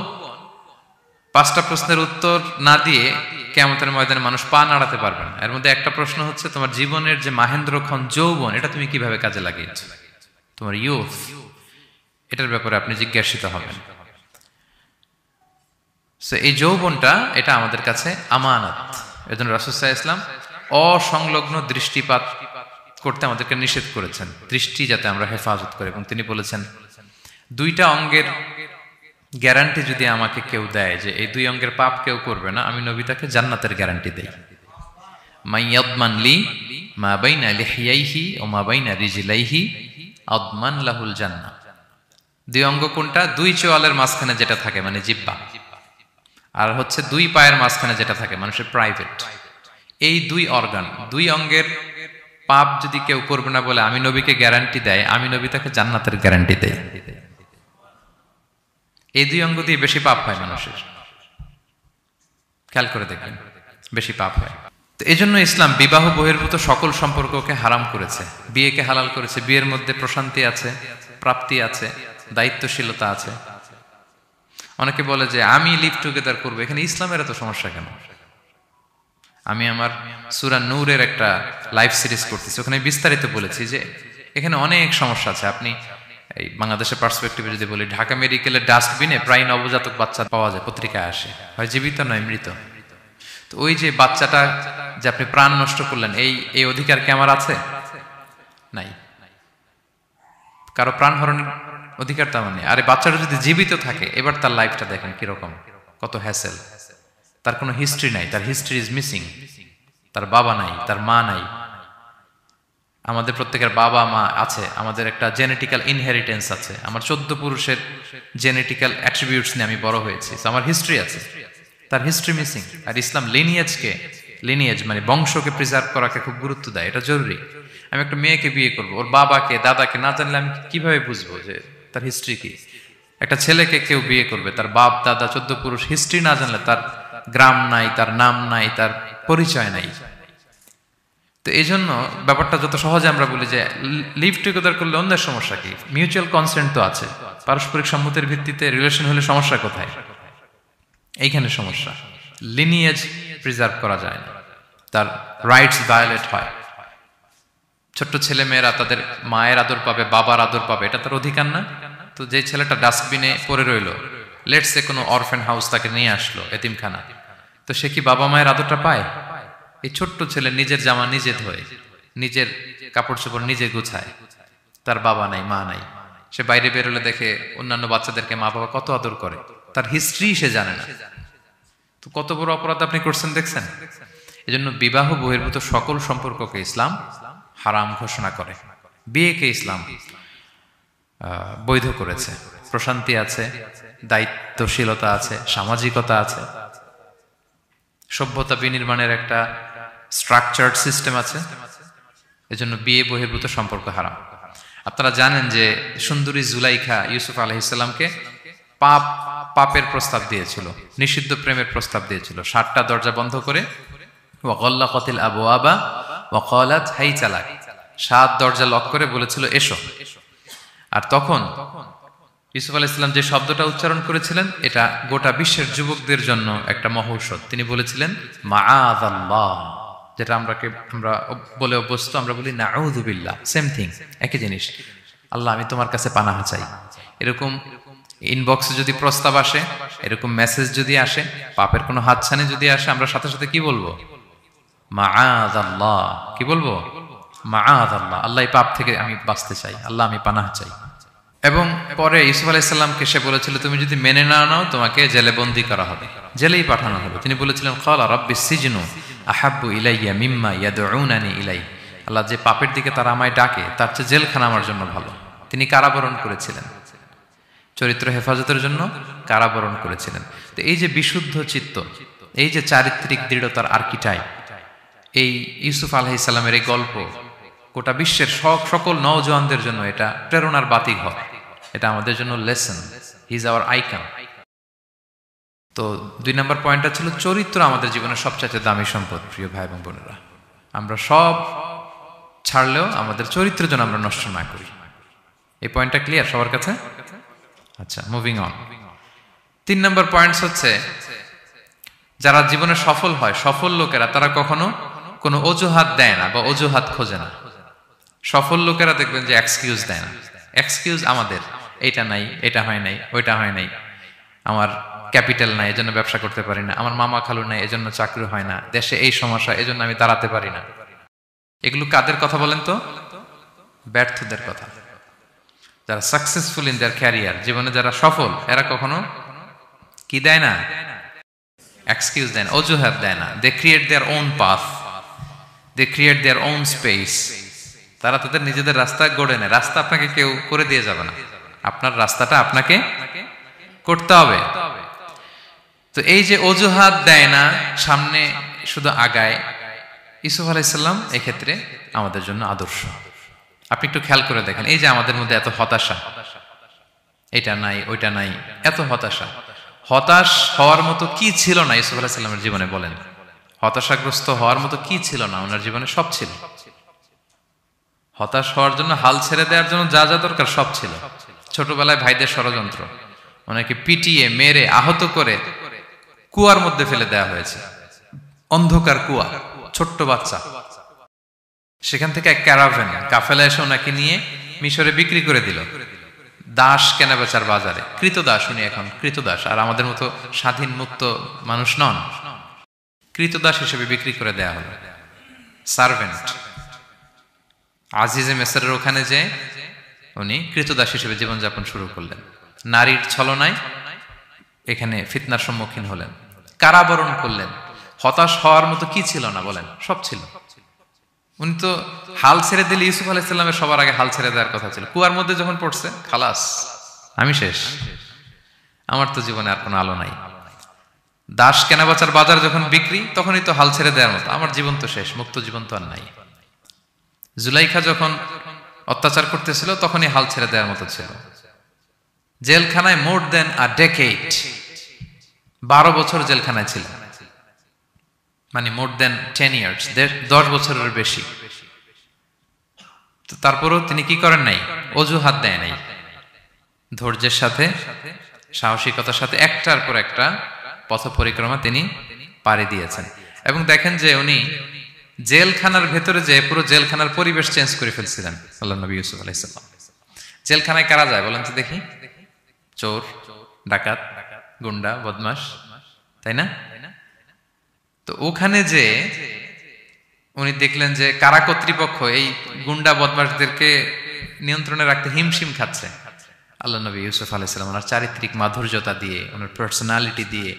5টা প্রশ্নের উত্তর না দিয়ে কিয়ামতের ময়দানে মানুষ পা নাড়াতে পারবে না। এর মধ্যে একটা প্রশ্ন হচ্ছে তোমার জীবনের যে মাহেন্দ্রক্ষণ যৌবন, এটা তুমি কিভাবে কাজে লাগিয়েছো। তোমার ইয়ুথ, এটার ব্যাপারে আপনি জিজ্ঞাসিত হবেন। সো এই যৌবনটা এটা আমাদের কাছে আমানত। এজন্য রাসূল সাল্লাল্লাহু আলাইহি ওয়াসাল্লাম অসংলগ্ন দৃষ্টিপাত করতে আমাদেরকে নিষেধ করেছেন, দৃষ্টি যাতে আমরা হেফাজত করি। এবং তিনি বলেছেন, দুইটা অঙ্গের গ্যারান্টি যদি আমাকে কেউ দেয় যে এই দুই অঙ্গের পাপ কেউ করবে না, আমি নবী তাকে জান্নাতের গ্যারান্টি দেই। মাইয়াদমান লি মা বাইনা লিহিয়াইহি ওয়া মা বাইনা রিজলাইহি আদমান লাহুল জান্নাহ। দুই অঙ্গ কোনটা? দুই চোয়ালের মাঝখানে যেটা থাকে মানে জিহ্বা, আর হচ্ছে দুই পায়ের মাঝখানে যেটা থাকে মানুষের প্রাইভেট। এই দুই অর্গান, দুই অঙ্গের পাপ যদি কেউ করবে না বলে আমি নবীকে গ্যারান্টি দেয়, আমি নবী তাকে জান্নাতের গ্যারান্টি দেই। এই দুই অঙ্গ দিয়ে বেশি পাপ হয় মানুষের, খেয়াল করে দেখবেন, বেশি পাপ হয়। তো এই জন্য ইসলাম বিবাহ বহির্ভূত সকল সম্পর্ককে হারাম করেছে, বিয়েকে হালাল করেছে। বিয়ের মধ্যে প্রশান্তি আছে, প্রাপ্তি আছে, দায়িত্বশীলতা আছে। অনেকে বলে যে আমি লিভ টুগেদার করবো, এখানে ইসলামের এত সমস্যা কেন? আমি আমার সূরা নূরের একটা লাইভ সিরিজ করতেছি, ওখানে বিস্তারিত বলেছি যে এখানে অনেক সমস্যা আছে। আপনি এই বাংলাদেশের পার্সপেক্টিভে যদি বলি, ঢাকা মেডিকেলের ডাস্টবিনে প্রায় নবজাতক বাচ্চা পাওয়া যায়, পত্রিকায় আসে, হয় জীবিত নয় মৃত। তো ওই যে বাচ্চাটা যে আপনি প্রাণ নষ্ট করলেন, এই অধিকার কি আমার আছে? নাই। কারো প্রাণ হরণের অধিকার তো আমার নেই। আরে বাচ্চাটা যদি জীবিত থাকে, এবার তার লাইফটা দেখেন কিরকম, কত হ্যাসেল। তার কোনো হিস্ট্রি নাই, তার হিস্ট্রি ইজ মিসিং। তার বাবা নাই, তার মা নাই। আমাদের প্রত্যেকের বাবা মা আছে, আমাদের একটা জেনেটিক্যাল ইনহেরিটেন্স আছে। আমার 14 পুরুষের জেনেটিক্যাল অ্যাট্রিবিউটস নিয়ে আমি বড় হয়েছি, আমার হিস্ট্রি আছে, তার হিস্ট্রি মিসিং। আর ইসলাম লিনিয়েজ মানে বংশকে প্রিজার্ভ করাকে খুব গুরুত্ব দেয়, এটা জরুরি। আমি একটা মেয়েকে বিয়ে করবো, ওর বাবাকে দাদাকে না জানলে আমি কিভাবে বুঝবো যে তার হিস্ট্রি কি? একটা ছেলেকে কেউ বিয়ে করবে, তার বাপ দাদা 14 পুরুষ হিস্ট্রি না জানলে তার গ্রাম নাই, তার নাম নাই, তার পরিচয় নাই। তো এই জন্য ব্যাপারটা যত সহজে আমরা বলি যে লিভ টুগেদার করলে অন্যের সমস্যা কি? মিউচুয়াল কনসেন্ট তো আছে, পারস্পরিক সম্মতির ভিত্তিতে রিলেশন হলে সমস্যা কোথায়? এইখানে সমস্যা। লিনিয়েজ প্রিজার্ভ করা যায় না, তার রাইটস ভায়োলেট হয়। ছোট্ট ছেলে মেয়েরা তাদের মায়ের আদর পাবে, বাবার আদর পাবে, এটা তার অধিকার না? তো যে ছেলেটা ডাস্টবিনে পড়ে রইল, লেটস সে কোনো অরফ্যান হাউস তাকে নিয়ে আসলো, এতিমখানা, তো সে কি বাবা মায়ের আদরটা পায়? এই ছোট্ট ছেলে নিজের জামা নিজে ধোয়, নিজের কাপড় চোপড় নিজে গুছায়, তার বাবা নাই মা নাই। সে বাইরে বেরোলে দেখে অন্যান্য বাচ্চাদেরকে মা বাবা কত আদর করে, তার হিস্ট্রি সে জানে না। তো কত বড় অপরাধ আপনি করছেন দেখছেন? এজন্য বিবাহ বহির্ভূত সকল সম্পর্ককে ইসলাম হারাম ঘোষণা করে। বিয়েকে ইসলাম বৈধ করেছে। প্রশান্তি আছে, দায়িত্বশীলতা আছে, সামাজিকতা আছে, সভ্যতা বিনির্মাণের একটা স্ট্রাকচার্ড সিস্টেম আছে। এজন্য বিয়ে বহির্ভূত সম্পর্ক হারাম। আপনারা জানেন যে সুন্দরী জুলাইখা ইউসুফ আলাইহিসসালামকে পাপের প্রস্তাব দিয়েছিল, নিষিদ্ধ প্রেমের প্রস্তাব দিয়েছিল। 7টা দরজা বন্ধ করে ওয়াগাল্লাকাতিল আবওয়াবা ওয়া ক্বালাত হাইতা লাক, 7 দরজা লক করে বলেছিল এসো। আর তখন ইউসুফ আলাইহিস সালাম যে শব্দটা উচ্চারণ করেছিলেন, এটা গোটা বিশ্বের যুবকদের জন্য একটা মহৌষধ। তিনি বলেছিলেন মাআযাল্লাহ, যেটা আমরা বলে অভ্যস্ত, আমরা বলি নাউযু বিল্লাহ, সেম থিং, একই জিনিস। আল্লাহ আমি তোমার কাছে পানাহ চাই। এরকম ইনবক্সে যদি প্রস্তাব আসে, এরকম মেসেজ যদি আসে, পাপের কোনো হাতছানি যদি আসে, আমরা সাথে সাথে কি বলবো? মাআযাল্লাহ। কি বলবো? মাআযাল্লাহ, আল্লাহ এই পাপ থেকে আমি বাঁচতে চাই, আল্লাহ আমি পানাহ চাই। এবং পরে ইউসুফ আলাইহিস সালামকে সে বলেছিল তুমি যদি মেনে না নাও তোমাকে জেলে বন্দী করা হবে, জেলেই পাঠানো হবে। তিনি বলেছিলেন ক্বালা রাব্বিস সিজনু আহাব্বু ইলাইয়া মিম্মা ইয়াদউনানি ইলাই, আল্লাহ যে পাপের দিকে তারা আমায় ডাকে তার চেয়ে জেলখানা আমার জন্য ভালো। তিনি কারাবরণ করেছিলেন, চরিত্র হেফাজতের জন্য কারাবরণ করেছিলেন। তো এই যে বিশুদ্ধ চিত্ত, এই যে চারিত্রিক দৃঢ়তার আর্কিটাইপ, এই ইউসুফ আলাইহিস সালামের এই গল্প গোটা বিশ্বের সকল নওজওয়ানদের জন্য এটা প্রেরণার বাতিঘর, এটা আমাদের জন্য lesson. He is our icon. তো 2 নম্বর পয়েন্টটা ছিল চরিত্র আমাদের জীবনের সবচেয়ে দামি সম্পদ। প্রিয় ভাই এবং বোনেরা, আমরা সব ছাড়লেও আমাদের চরিত্র যেন আমরা নষ্ট না করি। এই পয়েন্টটা ক্লিয়ার সবার কাছে? আচ্ছা, মুভিং অন। 3 নম্বর পয়েন্টস হচ্ছে যারা জীবনে সফল হয়, সফল লোকেরা, তারা কখনো কোনো অজুহাত দেয় না বা অজুহাত খোঁজে না। সফল লোকেরা দেখবেন যে এক্সকিউজ দেয় না। এক্সকিউজ আমাদের, এইটা নাই, এটা হয় নাই, ওইটা হয় নাই, আমার ক্যাপিটাল নাই এজন্য ব্যবসা করতে পারি না, আমার মামা খালু নাই এজন্য চাকরি হয় না, দেশে এই সমস্যা এজন্য আমি দাঁড়াতে পারি না। এগুলো কাদের কথা বলেন তো? ব্যর্থদের কথা। যারা সাকসেসফুল ইন দেয়ার ক্যারিয়ার, জীবনে যারা সফল, এরা কখনো কি দেয় না? এক্সকিউজ দেয় না, অজুহাত দেয় না। They create their own path, they create their own space. তারা তাদের নিজেদের রাস্তা গড়ে নেয়। রাস্তা আপনাকে কেউ করে দিয়ে যাবে না, আপনার রাস্তাটা আপনাকে করতে হবে। তো এই যে অজুহাত দেয় না, সামনে শুধু আগায়, ইউসুফ আলাইহিসসালাম এক্ষেত্রে আমাদের জন্য আদর্শ। আপনি একটু খেয়াল করে দেখেন, এই যে আমাদের মধ্যে এত হতাশা, এটা নাই ওইটা নাই, এত হতাশা, হতাশ হওয়ার মতো কি ছিল না ইউসুফ আলাইহিসসালামের জীবনে? বলেন, হতাশাগ্রস্ত হওয়ার মতো কি ছিল না? ওনার জীবনে সব ছিল। হতাশ হওয়ার জন্য, হাল ছেড়ে দেওয়ার জন্য যা যা দরকার সব ছিল। ছোটবেলায় ভাইদের ষড়যন্ত্র, ওনাকে পিটিয়ে মেরে আহত করে কুয়ার মধ্যে ফেলে দেওয়া হয়েছে, অন্ধকার কুয়া, ছোট্ট বাচ্চা। সেখান থেকে এক ক্যারাভেন কাফেলা এসে ওনাকে নিয়ে মিশরে বিক্রি করে দিল, দাস কেনাবেচার বাজারে। কৃতদাস উনি, এখন কৃতদাস। আর আমাদের মতো স্বাধীন মুক্ত মানুষ নন, কৃতদাস হিসেবে বিক্রি করে দেয়া হলো, সার্ভেন্ট। আজিজে মেসরের ওখানে যে উনি কৃতদাস হিসেবে জীবনযাপন শুরু করলেন। নারীর ছলনায় এখানে ফিতনার সম্মুখীন হলেন, কারাবরণ করলেন। হতাশ হওয়ার মতো কি ছিল না? বলেন, সব ছিল। উনি তো হাল ছেড়ে দিলে, ইউসুফ আলাইহিসসালামের সবার আগে হাল ছেড়ে দেওয়ার কথা ছিল। কুয়ার মধ্যে যখন পড়ছে, খালাস, আমি শেষ, আমার তো জীবনে আর কোনো আলো নাই। দাস কেনাবেচার বাজার যখন বিক্রি, তখনই তো হাল ছেড়ে দেওয়ার মতো, আমার জীবন তো শেষ, মুক্ত জীবন তো আর নাই। জুলাইখা যখন অত্যাচার করতেছিল, তখনই হাল ছেড়ে দেওয়ার মতো ছিল। জেলখানায় মোর দেন আ ডেকেড, 12 বছর জেলখানায় ছিল, মানে মোর দেন 10 ইয়ার্স, 10 বছরের বেশি। তো তারপরেও তিনি কি করেন নাই? অজুহাত দেয় নাই। ধৈর্যের সাথে, সাহসিকতার সাথে একটার পর একটা পথ পরিক্রমা তিনি পাড়ি দিয়েছেন। এবং দেখেন যে উনি জেলখানার ভেতরে যে পুরো জেলখানার পরিবেশ চেঞ্জ করে ফেলছিলেন আল্লাহর নবী ইউসুফ আলাইহিস সালাম। জেলখানায় কারা যায় বলেন তো দেখি? চোর, ডাকাত, গুন্ডা, বদমাশ, তাই না? তো ওখানে যে উনি দেখলেন যে কারা কর্তৃপক্ষ এই গুন্ডা বদমাশদেরকে নিয়ন্ত্রণে রাখতে হিমশিম খাচ্ছে। আল্লাহ নবী ইউসুফ আলাইহিস সালাম ওনার চারিত্রিক মাধুর্যতা দিয়ে, ওনার পার্সোনালিটি দিয়ে,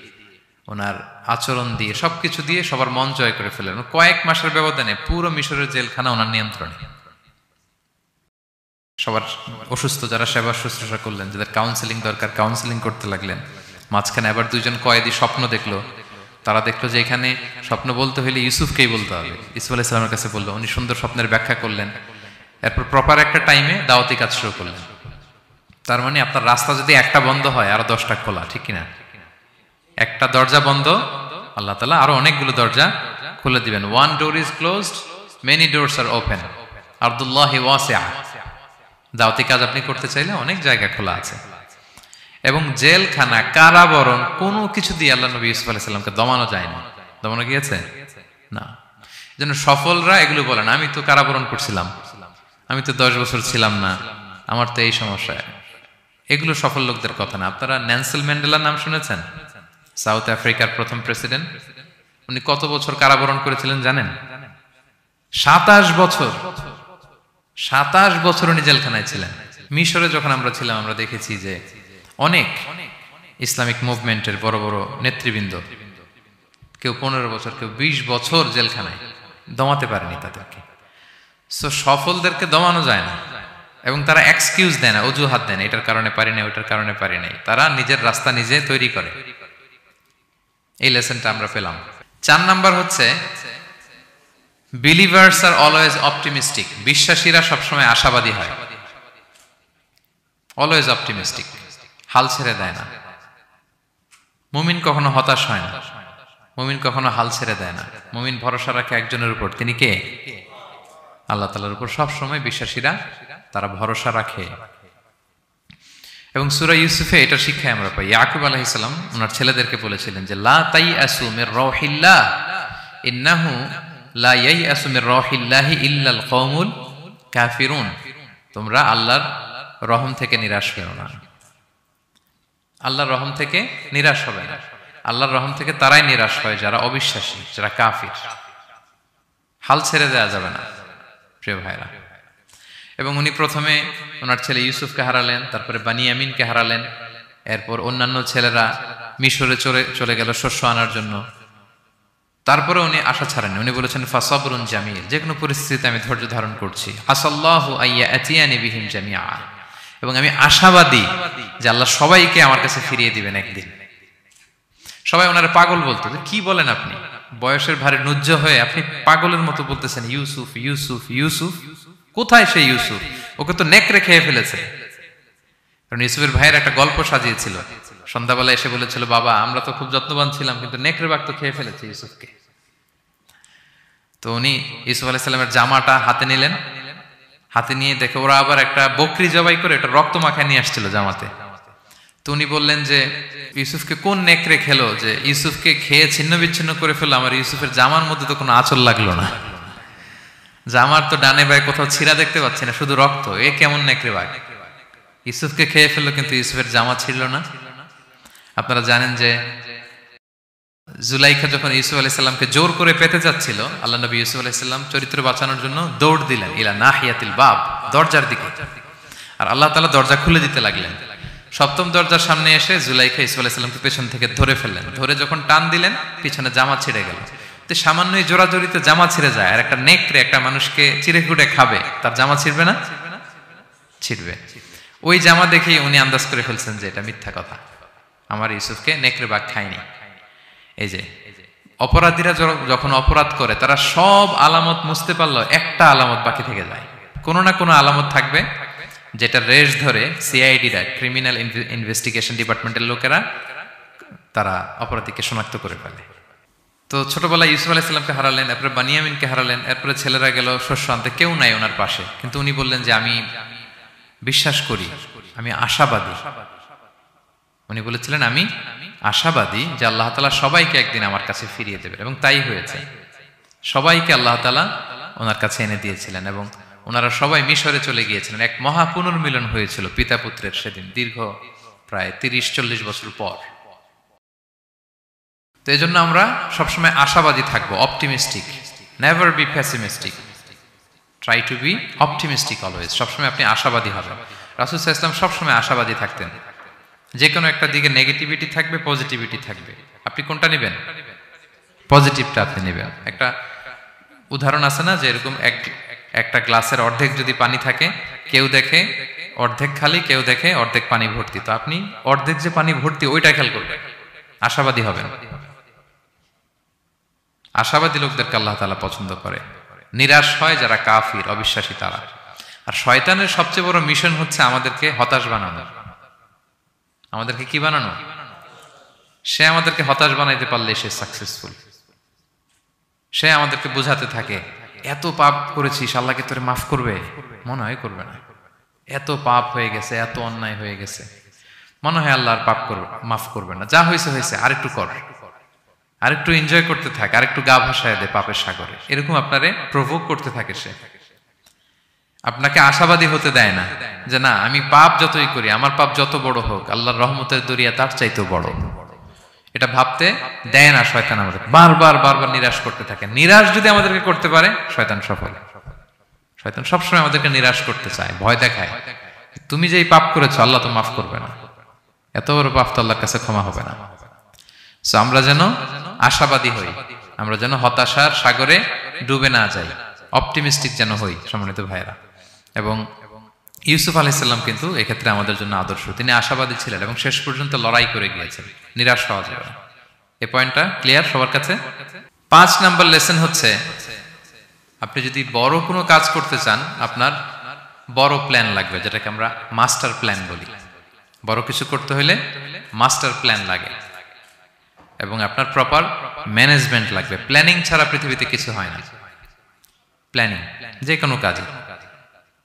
ওনার আচরণ দিয়ে, সবকিছু দিয়ে সবার মন জয় করে ফেললেন। কয়েক মাসের ব্যবধানে পুরো মিশরের জেলখানা ওনার নিয়ন্ত্রণে। সবার অসুস্থ যারা সেবা শুশ্রূষা করলেন, যাদের কাউন্সেলিং দরকার কাউন্সেলিং করতে লাগলেন। মাঝখানে আবার 2জন কয়েদি স্বপ্ন দেখলো, তারা দেখলো যে এখানে স্বপ্ন বলতে হইলে ইউসুফকেই বলতে হবে। ইউসুফ আলাইহিস সালামের কাছে বললো, উনি সুন্দর স্বপ্নের ব্যাখ্যা করলেন। এরপর প্রপার একটা টাইমে দাওয়াতি কাজ শুরু করলেন। তার মানে আপনার রাস্তা যদি একটা বন্ধ হয়, আরো 10টা খোলা, ঠিক কিনা? একটা দরজা বন্ধ, আল্লাহ তাআলা আরো অনেকগুলো দরজা খুলে দিবেন। One door is closed, many doors are open, আরদুল্লাহি ওয়াসিআ। দাওয়াতি কাজ আপনি করতে চাইলে অনেক জায়গা খোলা আছে। এবং জেলখানা, কারাবরণ, কোনো কিছু দিয়ে আল্লাহ নবী ইউসুফ আলাইহিস সালামকে দমানো যায় না। দমানো গিয়েছে না। যেন সফলরা এগুলো বলে না, আমি তো কারাবরণ করছিলাম, আমি তো 10 বছর ছিলাম না, আমার তো এই সমস্যা। এগুলো সফল লোকদের কথা না। আপনারা নেলসন ম্যান্ডেলার নাম শুনেছেন? সাউথ আফ্রিকার প্রথম প্রেসিডেন্ট। উনি কত বছর কারাবরণ করেছিলেন জানেন? 27 বছর। 27 বছর উনি জেলখানায় ছিলেন। মিশরে যখন আমরা ছিলাম, আমরা দেখেছি যে অনেক ইসলামিক মুভমেন্টের বড় বড় নেতৃবৃন্দ, কেউ 15 বছর, কেউ 20 বছর জেলখানায়, দমাতে পারেনি তাদেরকে। সো সফলদেরকে দমানো যায় না। এবং তারা এক্সকিউজ দেয় না, অজুহাত দেয় না, এটার কারণে পারি না, ওইটার কারণে পারি নাই। তারা নিজের রাস্তা নিজে তৈরি করে। এই লেসনটা আমরা পেলাম। 4 নাম্বার হচ্ছে, বিলিভার্স আর অলওয়েজ অপটিমিস্টিক। বিশ্বাসীরা সবসময় আশাবাদী হয়, অলওয়েজ অপটিমিস্টিক, হাল ছেড়ে দেয় না। মুমিন কখনো হতাশ হয় না, মুমিন কখনো হাল ছেড়ে দেয় না। মুমিন ভরসা রাখে একজনের উপর, তিনি কে? আল্লাহ তাআলার উপর। সবসময় বিশ্বাসীরা তারা ভরসা রাখে। এবং সূরা ইউসুফে এটা শিক্ষা আমরা পাই। ইয়াকুব আলাইহিস সালাম ওনার ছেলেদেরকে বলেছিলেন যে লা তাইয়াসু মির রাহিল্লাহ ইন্নাহু লা ইয়াইয়াসু মির রাহিল্লাহি ইল্লাল কওমুল কাফিরুন। তোমরা আল্লাহর রহম থেকে নিরাশ হয়েও না। আল্লাহর রহম থেকে নিরাশ হবে না। আল্লাহর রহম থেকে তারাই নিরাশ হয় যারা অবিশ্বাসী, যারা কাফির। হাল ছেড়ে দেওয়া যাবে না প্রিয় ভাইরা। এবং উনি প্রথমে ওনার ছেলে ইউসুফকে হারালেন, তারপরে বানিয়ামিনকে হারালেন, এরপর অন্যান্য ছেলেরা মিশরে চলে গেল শস্য আনার জন্য। তারপরে উনি আশা ছাড়েননি, উনি বলেছেন ফাসাবরুন জামিল, যে কোনো পরিস্থিতিতে আমি ধৈর্য ধারণ করছি। আসাল্লাহু আইয়া আতিয়ানি বিহিম জামিআ, এবং আমি আশাবাদী যে আল্লাহ সবাইকে আমার কাছে ফিরিয়ে দিবেন একদিন। সবাই ওনারা পাগল বলতো, যে কি বলেন আপনি, বয়সের ভারে নুজ্জ হয়ে আপনি পাগলের মতো বলতেছেন ইউসুফ ইউসুফ ইউসুফ। কোথায় সেই ইউসুফ? ওকে তো নেকড়ে খেয়ে ফেলেছে। কারণ ইউসুফের ভাইয়ের একটা গল্প সাজিয়েছিল, সন্ধ্যাবেলা এসে বলেছিল, বাবা আমরা তো খুব যত্নবান ছিলাম, কিন্তু নেকড়ে বাঘ তো খেয়ে ফেলেছে ইউসুফকে। তো উনি ইউসুফ আলাইহিস সালামের জামাটা হাতে নিলেন, হাতে নিয়ে দেখে ওরা আবার একটা বকরি জবাই করে এটা রক্ত মাখায় নিয়ে আসছিল জামাতে। তো উনি বললেন যে ইউসুফকে কোন নেকড়ে খেলো যে ইউসুফকে খেয়ে ছিন্ন বিচ্ছিন্ন করে ফেললো, আমার ইউসুফের জামার মধ্যে তো কোনো আঁচল লাগলো না, জামার তো ডানে বায়ে কোথাও ছিঁড়া দেখতে পাচ্ছি না, শুধু রক্ত। এ কেমন নেকড়ে বাঘ, ইউসুফকে খেয়ে ফেললো কিন্তু ইউসুফের জামা ছিঁড়ল না। আপনারা জানেন যে জুলাইখা যখন ইউসুফ আলাইহিস সালামকে জোর করে পেতে যাচ্ছিল, আল্লাহ নবী ইউসুফ আলাইহিস সালাম চরিত্র বাঁচানোর জন্য দৌড় দিলেন ইলা নাহিয়াতিল বাব, দরজার দিকে, আর আল্লাহ তাআলা দরজা খুলে দিতে লাগলেন। সপ্তম দরজার সামনে এসে জুলাইখা ইউসুফ আলাইহিস সালামকে পেছন থেকে ধরে ফেললেন, ধরে যখন টান দিলেন পিছনে জামা ছিঁড়ে গেল। তো সামান্যই জোরাজোরিতে জামা ছিঁড়ে যায়, আর একটা নেকড়ে একটা মানুষকে চিড়ে কুটে খাবে, তার জামা ছিঁড়বে না? ছিঁড়বে। ওই জামা দেখেই উনি আন্দাজ করে ফেলছেন যে এটা মিথ্যা কথা, আমার ইউসুফকে নেকড়ে বাঘ খায়নি। এই যে অপরাধীরা যখন অপরাধ করে তারা সব আলামত মুছতে পারলো, একটা আলামত বাকি থেকে যায়, কোনো না কোনো আলামত থাকবে যেটা রেশ ধরে সিআইডিরা, ক্রিমিনাল ইনভেস্টিগেশন ডিপার্টমেন্টের লোকেরা তারা অপরাধীকে শনাক্ত করে ফেলে। তো ছোটবেলায় ইউসুফ আলাইহিস সালামকে হারালেন, এরপরে বানিয়ামিনকে হারালেন, এরপরে ছেলেরা গেল শস্য আনতে, কেউ নাই ওনার পাশে। কিন্তু উনি বললেন যে আমি বিশ্বাস করি, আমি আশাবাদী। উনি বলেছিলেন আমি আশাবাদী যে আল্লাহ তাআলা সবাইকে একদিন আমার কাছে ফিরিয়ে দেবেন, এবং তাই হয়েছে। সবাইকে আল্লাহ তাআলা ওনার কাছে এনে দিয়েছিলেন, এবং ওনারা সবাই মিশরে চলে গিয়েছিলেন। এক মহা পুনর্মিলন হয়েছিল পিতা পুত্রের সেদিন, দীর্ঘ প্রায় 30-40 বছর পর। তো এই জন্য আমরা সবসময় আশাবাদী থাকবো, optimistic, never be pessimistic, try to B optimistic always. সবসময় আপনি আশাবাদী হবেন। রাসূল সাল্লাল্লাহু আলাইহি ওয়াসাল্লাম সবসময় আশাবাদী থাকতেন। যে কোনো একটা দিকে নেগেটিভিটি থাকবে, পজিটিভিটি থাকবে, আপনি কোনটা নেবেন? পজিটিভটা আপনি নেবেন। একটা উদাহরণ আছে না, যে এরকম একটা গ্লাসের অর্ধেক যদি পানি থাকে, কেউ দেখে অর্ধেক খালি, কেউ দেখে অর্ধেক পানি ভর্তি, তো আপনি অর্ধেক যে পানি ভর্তি ওইটা খেয়াল করবেন, আশাবাদী হবেন। আশাবাদী লোকদেরকে আল্লাহ তাআলা পছন্দ করে। নিরাশ হয় যারা কাফির, অবিশ্বাসী তারা। আর শয়তানের সবচেয়ে বড় মিশন হচ্ছে আমাদেরকে হতাশ বানানো। আমাদেরকে কি বানানো? সে আমাদেরকে হতাশ বানাইতে পারলে সে সাকসেসফুল। সে আমাদেরকে বোঝাতে থাকে, এত পাপ করেছিস, আল্লাহকে তোরে মাফ করবে? মনে হয় করবে না। এত পাপ হয়ে গেছে, এত অন্যায় হয়ে গেছে, মনে হয় আল্লাহর পাপ করবে, মাফ করবে না। যা হয়েছে হয়েছে, আরেকটু কর, আরেকটু এনজয় করতে থাক, আরেকটু গা ভাসায় দে পাপের সাগরে। এরকম আপনারে প্রভোক করতে থাকে সে। আপনাকে আশাবাদী হতে দেয় না যে না, আমি পাপ যতই করি, আমার পাপ যত বড় হোক, আল্লাহর রহমতের দরিয়া তার চাইতেও বড়। এটা ভাবতে দেয় না শয়তান। আমাদের বারবার বারবার নিরাশ করতে থাকে। নিরাশ যদি আমাদেরকে করতে পারে, শয়তান সফল। শয়তান সবসময় আমাদেরকে নিরাশ করতে চায়, ভয় দেখায়, তুমি যে এই পাপ করেছো আল্লাহ তো মাফ করবে না, এত বড় পাপ তো আল্লাহর কাছে ক্ষমা হবে না। সো আমরা যেন আশাবাদী হই, আমরা যেন হতাশার সাগরে ডুবে না যাই, অপটিমিস্টিক যেন হই সম্মানিত ভাইরা। এবং ইউসুফ আলাইহিস সালাম কিন্তু এক্ষেত্রে আমাদের জন্য আদর্শ। তিনি আশাবাদী ছিলেন এবং শেষ পর্যন্ত লড়াই করে গিয়েছেন। নিরাশ হওয়া যাবে না। এই পয়েন্টটা ক্লিয়ার সবার কাছে? 5 নাম্বার লেসন হচ্ছে, আপনি যদি বড় কোনো কাজ করতে চান, আপনার বড় প্ল্যান লাগবে, যেটাকে আমরা মাস্টার প্ল্যান বলি। বড় কিছু করতে হলে মাস্টার প্ল্যান লাগে, এবং আপনার প্রপার ম্যানেজমেন্ট লাগবে। প্ল্যানিং ছাড়া পৃথিবীতে কিছু হয় না। প্ল্যানিং যে কোনো কাজে,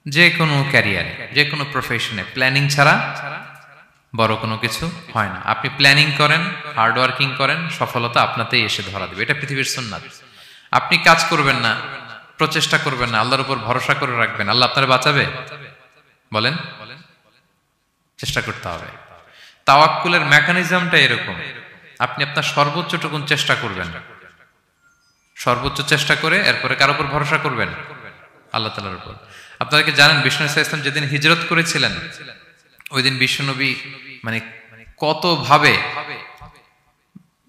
যে কোনো ক্যারিয়ারে, যে কোনো প্রফেশনে প্ল্যানিং ছাড়া বড় কোনো কিছু হয় না। আপনি প্ল্যানিং করেন, হার্ড ওয়ার্কিং করেন, সফলতা আপনাতেই এসে ধরা দেবে। এটা পৃথিবীর সুন্নাত। আপনি কাজ করবেন না, প্রচেষ্টা করবেন না, আল্লাহর উপর ভরসা করে রাখবেন, আল্লাহ আপনার বাঁচাবে? বলেন, চেষ্টা করতে হবে। তাওয়াক্কুলের মেকানিজমটা এরকম, আপনি আপনার সর্বোচ্চটুকুন চেষ্টা করবেন, সর্বোচ্চ চেষ্টা করে এরপরে কার উপর ভরসা করবেন? আল্লাহ তাআলার উপর। আপনারা কি জানেন বিষ্ণু ইসলাম যেদিন হিজরত করেছিলেন ওই দিন বিশ্বনবী মানে কত ভাবে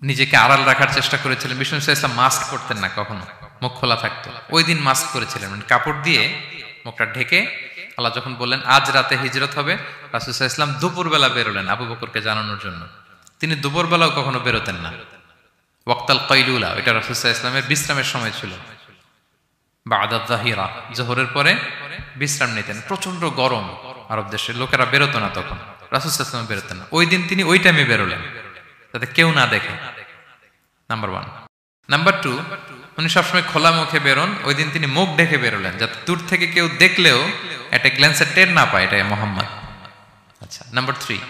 নিজেকে আড়াল রাখার চেষ্টা করেছিলেন। বিষ্ণু ইসলাম মাস্ক পরতেন না কখনো, মুখ খোলা থাকতো। ওই দিন মাস্ক করেছিলেন, মানে কাপড় দিয়ে মুখটা ঢেকে। আল্লাহ যখন বললেন আজ রাতে হিজরত হবে, রাসূল সাল্লাল্লাহু আলাইহি ওয়াসাল্লাম দুপুরবেলা বেরোলেন আবু বকরকে জানানোর জন্য। তিনি দুপুরবেলাও কখনো বেরোতেন না। ওয়াক্তাল কাইলুলা, এটা রাসূল সাল্লাল্লাহু আলাইহি ওয়াসাল্লামের বিশ্রামের সময় ছিল। বা'দা যাহিরা, যোহরের পরে বিশ্রাম নিতেন। প্রচন্ড গরম, আরব দেশের লোকেরা বেরোতো না তখন, রাসূল সাল্লাল্লাহু আলাইহি ওয়াসাল্লাম বেরোতেন না। ওই দিন তিনি ওই টাইমে বেরোলেন যাতে কেউ না দেখে, নাম্বার 1। নাম্বার 2, উনি সবসময় খোলা মুখে বেরোন, ওই দিন তিনি মুখ ঢেকে বেরোলেন যাতে দূর থেকে কেউ দেখলেও একটা গ্ল্যান্সে টের না পায় এটা মুহাম্মদ। আচ্ছা, নাম্বার 3,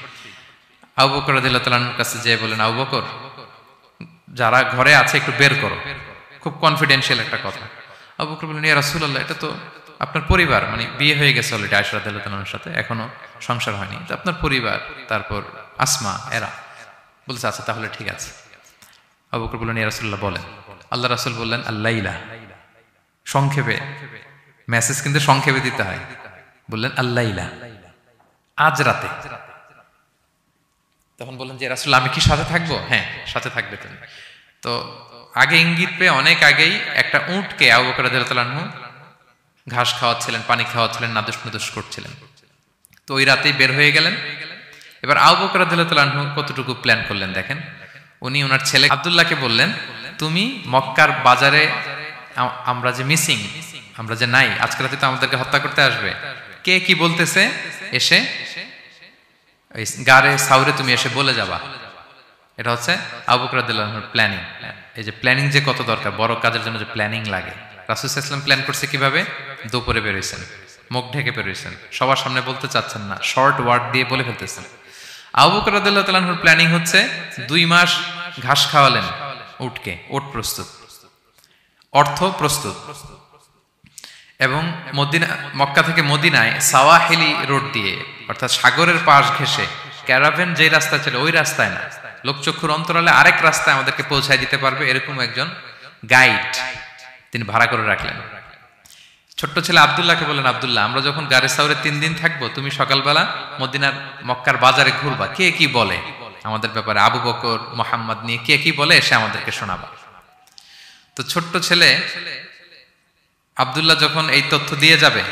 আবু বকর রাদিয়াল্লাহু তাআলার কাছে যেয়ে বলেন, আবু বকর যারা ঘরে আছে একটু বের করো, খুব কনফিডেন্সিয়াল একটা কথা। আবু বকর বললেন, ইয়া রাসূলুল্লাহ, এটা তো আপনার পরিবার, মানে বিয়ে হয়ে গেছে অলরেডি আয়েশা রাদিয়াল্লাহু তাআলার সাথে, এখনো সংসার হয়নি, তো আপনার পরিবার, তারপর আসমা, এরা বলছে আচ্ছা তাহলে ঠিক আছে। আবু বকর বললেন, ইয়া রাসূলুল্লাহ বলেন। আল্লাহ রাসূল বললেন, আল্লাইলা, সংক্ষেপে, মেসেজ কিন্তু সংক্ষেপে দিতে হয়। বললেন আল্লাইলা, আজ রাতে। তখন বললেন যে রাসূল আমি কি সাথে থাকবো? হ্যাঁ সাথে থাকবে তুমি। তো আগে ইঙ্গিত পেয়ে অনেক আগেই একটা উটকে আবু বকর রাদিয়াল্লাহু তাআলা আনহু ঘাস খাওয়াচ্ছিলেন, পানি খাওয়াচ্ছিলেন, নাদুস নুদুস করছিলেন। তো ওই রাতেই বের হয়ে গেলেন। এবার আবু বকর রাদিয়াল্লাহু তাআলা আনহু কতটুকু প্ল্যান করলেন দেখেন। উনি ওনার ছেলে আব্দুল্লাহকে বললেন, তুমি মক্কার বাজারে আমরা যে মিসিং, আমরা যে নাই, আজকে রাতে তো আমাদেরকে হত্যা করতে আসবে, কে কি বলতেছে এসে গারে সাউরে তুমি এসে বলে যাবা। এটা হচ্ছে আবু বকর রাদিয়াল্লাহু আনহুর প্ল্যানিং। এই যে প্ল্যানিং যে কত দরকার, বড় কাজের জন্য যে প্ল্যানিং লাগে। রাসূল সাল্লাল্লাহু আলাইহি ওয়াসাল্লাম প্ল্যান করছে কিভাবে? দুপুরে বেরোইছেন, মুখ ঢেকে বেরোইছেন, সবার সামনে বলতে চাচ্ছেন না, শর্ট ওয়ার্ড দিয়ে বলে ফেলতেছেন। আবু বকর রাদিয়াল্লাহু তাআলা আনহুর প্ল্যানিং হচ্ছে 2 মাস ঘাস খাওয়ালেন উটকে, ওট প্রস্তুত, অর্থ প্রস্তুত, এবং মদিনা, মক্কা থেকে মদিনায় সাওয়াহিলি রোড দিয়ে, অর্থাৎ সাগরের পাশ ঘেঁষে ক্যারাভেন যে রাস্তা ছিল ওই রাস্তায় না, লোকচক্ষুর অন্তরালে আরেক রাস্তায় আমাদেরকে পৌঁছায় দিতে পারবে এরকম একজন গাইড তিনি ভাড়া করে রাখলেন। ছোট্ট ছেলে আব্দুল্লাহকে বলেন, আব্দুল্লাহ আমরা যখন গারে সাউরে 3 দিন থাকবো, তুমি সকালবেলা মদিনার মক্কার বাজারে ঘুরবা, কে কি বলে আমাদের ব্যাপারে, আবু বকর মুহাম্মদ নিয়ে কে কি বলে এসে আমাদেরকে শোনাবা। তো ছোট্ট ছেলে আব্দুল্লাহ যখন এই তথ্য দিয়ে যাবে,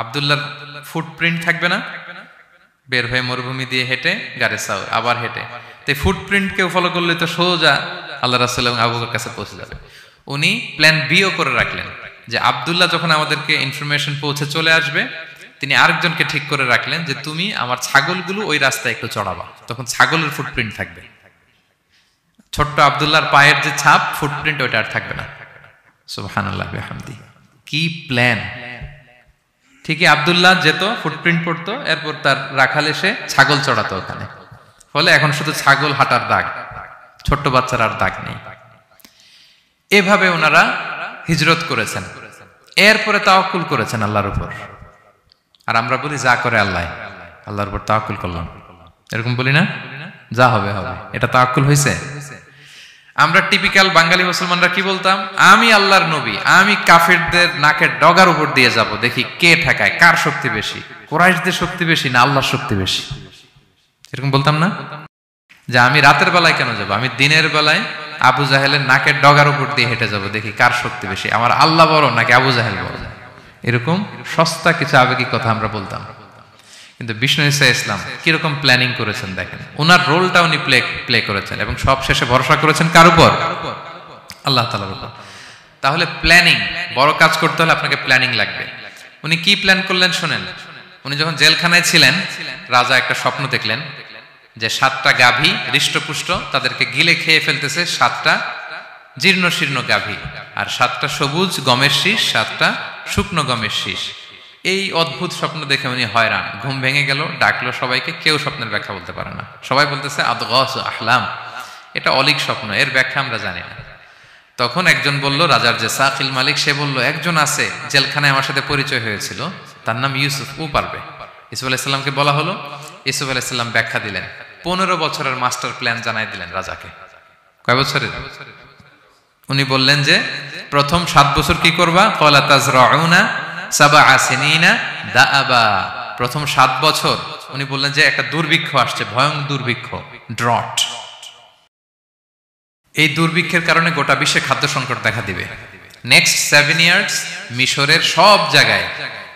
আব্দুল্লাহর ফুটপ্রিন্ট থাকবে না, বের হয়ে মরুভূমি দিয়ে হেঁটে গারে সাউর, আবার হেঁটে, তো ফুটপ্রিন্ট কেউ ফলো করলে তো সোজা আল্লাহ রাসূল এবং আবু বকরের কাছে পৌঁছে যাবে। উনি প্ল্যান বিও করে রাখলেন যে আব্দুল্লাহ যখন আমাদেরকে ইনফরমেশন পৌঁছে চলে আসবে, তিনি আরেকজনকে ঠিক করে রাখলেন যে তুমি আমার ছাগলগুলো ওই রাস্তায় একটু চড়াবা, তখন ছাগলের ফুটপ্রিন্ট থাকবে, ছোট্ট আব্দুল্লাহর পায়ের যে ছাপ ফুটপ্রিন্ট ওইটা আর থাকবে না। সুবহানাল্লাহ বিহামদি, কি প্ল্যান! ঠিকই আব্দুল্লাহ যেত, ফুটপ্রিন্ট পড়তো, এরপর তার রাখাল এসে ছাগল চড়াতো ওখানে, ফলে এখন শুধু ছাগল হাঁটার দাগ, ছোট্ট বাচ্চার আর দাগ নেই। এভাবে ওনারা হিজরত করেছেন, এরপরে তাওয়াক্কুল করেছেন আল্লাহর উপর। আর আমরা বলি যা করে আল্লাহ, আল্লাহর উপর তাওয়াক্কুল করলাম, এরকম বলি না? যা হবে হবে, এটা তাওয়াক্কুল হয়েছে? আমরা টিপিক্যাল বাঙালি মুসলমানরা কি বলতাম? আমি আল্লাহর নবী, আমি কাফেরদের নাকের ডগার উপর দিয়ে যাব, দেখি কে ঠেকায়, কার শক্তি বেশি, কুরাইশদের শক্তি বেশি না আল্লাহর শক্তি বেশি, এরকম বলতাম না? যে আমি রাতের বেলায় কেন যাব, আমি দিনের বেলায় আবু জাহেলের নাকের ডগার উপর দিয়ে হেঁটে যাব, দেখি কার শক্তি বেশি, আমার আল্লাহ বড় নাকি আবু জাহেল বড়। এরকম সস্তা কিছু আবেগিক কথা আমরা বলতাম। কিন্তু বিষ্ণু ঈসা ইসলাম কিরকম প্ল্যানিং করেছেন দেখেন, ওনার রোলটা উনি প্লে করেছেন, এবং সব শেষে ভরসা করেছেন কার উপর? আল্লাহ তাআলার উপর। তাহলে প্ল্যানিং, বড় কাজ করতে হলে আপনাকে প্ল্যানিং লাগবে। উনি কি প্ল্যান করলেন শোনেন। উনি যখন জেলখানায় ছিলেন, রাজা একটা স্বপ্ন দেখলেন যে 7টা গাভী হৃষ্টপুষ্ট, তাদেরকে গিলে খেয়ে ফেলতেছে 7টা জীর্ণ শীর্ণ গাভী, আর 7টা সবুজ গমের শীষ, 7টা শুকনো গমের শীষ। এই অদ্ভুত স্বপ্ন দেখে উনি হয়রান, ঘুম ভেঙে গেল, ডাকলো সবাইকে, কেউ স্বপ্নের ব্যাখ্যা বলতে পারে না, সবাই বলতেছে আদগাস আহলাম, এটা অলিক স্বপ্ন, এর ব্যাখ্যা আমরা জানি না। তখন একজন বলল, রাজার যে সাকিল মালিক, সে বলল একজন আছে জেলখানায় আমার সাথে পরিচয় হয়েছিল, তার নাম ইউসুফ, ও পারবে। ইউসুফ আলাইহিস সালামকে বলা হলো, ইউসুফ আলাইহিস সালাম ব্যাখ্যা দিলেন, 15 বছরের মাস্টার প্ল্যান জানাই দিলেন রাজাকে। কয় বছরের? উনি বললেন যে প্রথম 7 বছর কি করবা? ক্বালা তাজরাউনা সাবআ সিনিনা দাআবা। প্রথম 7 বছর উনি বললেন যে একটা দুর্ভিক্ষ আসছে, ভয়ঙ্কর দুর্ভিক্ষ, ড্রট। এই দুর্ভিক্ষের কারণে গোটা বিশ্বে খাদ্য সংকট দেখা দিবে। নেক্সট 7 ইয়ার্স মিশরের সব জায়গায়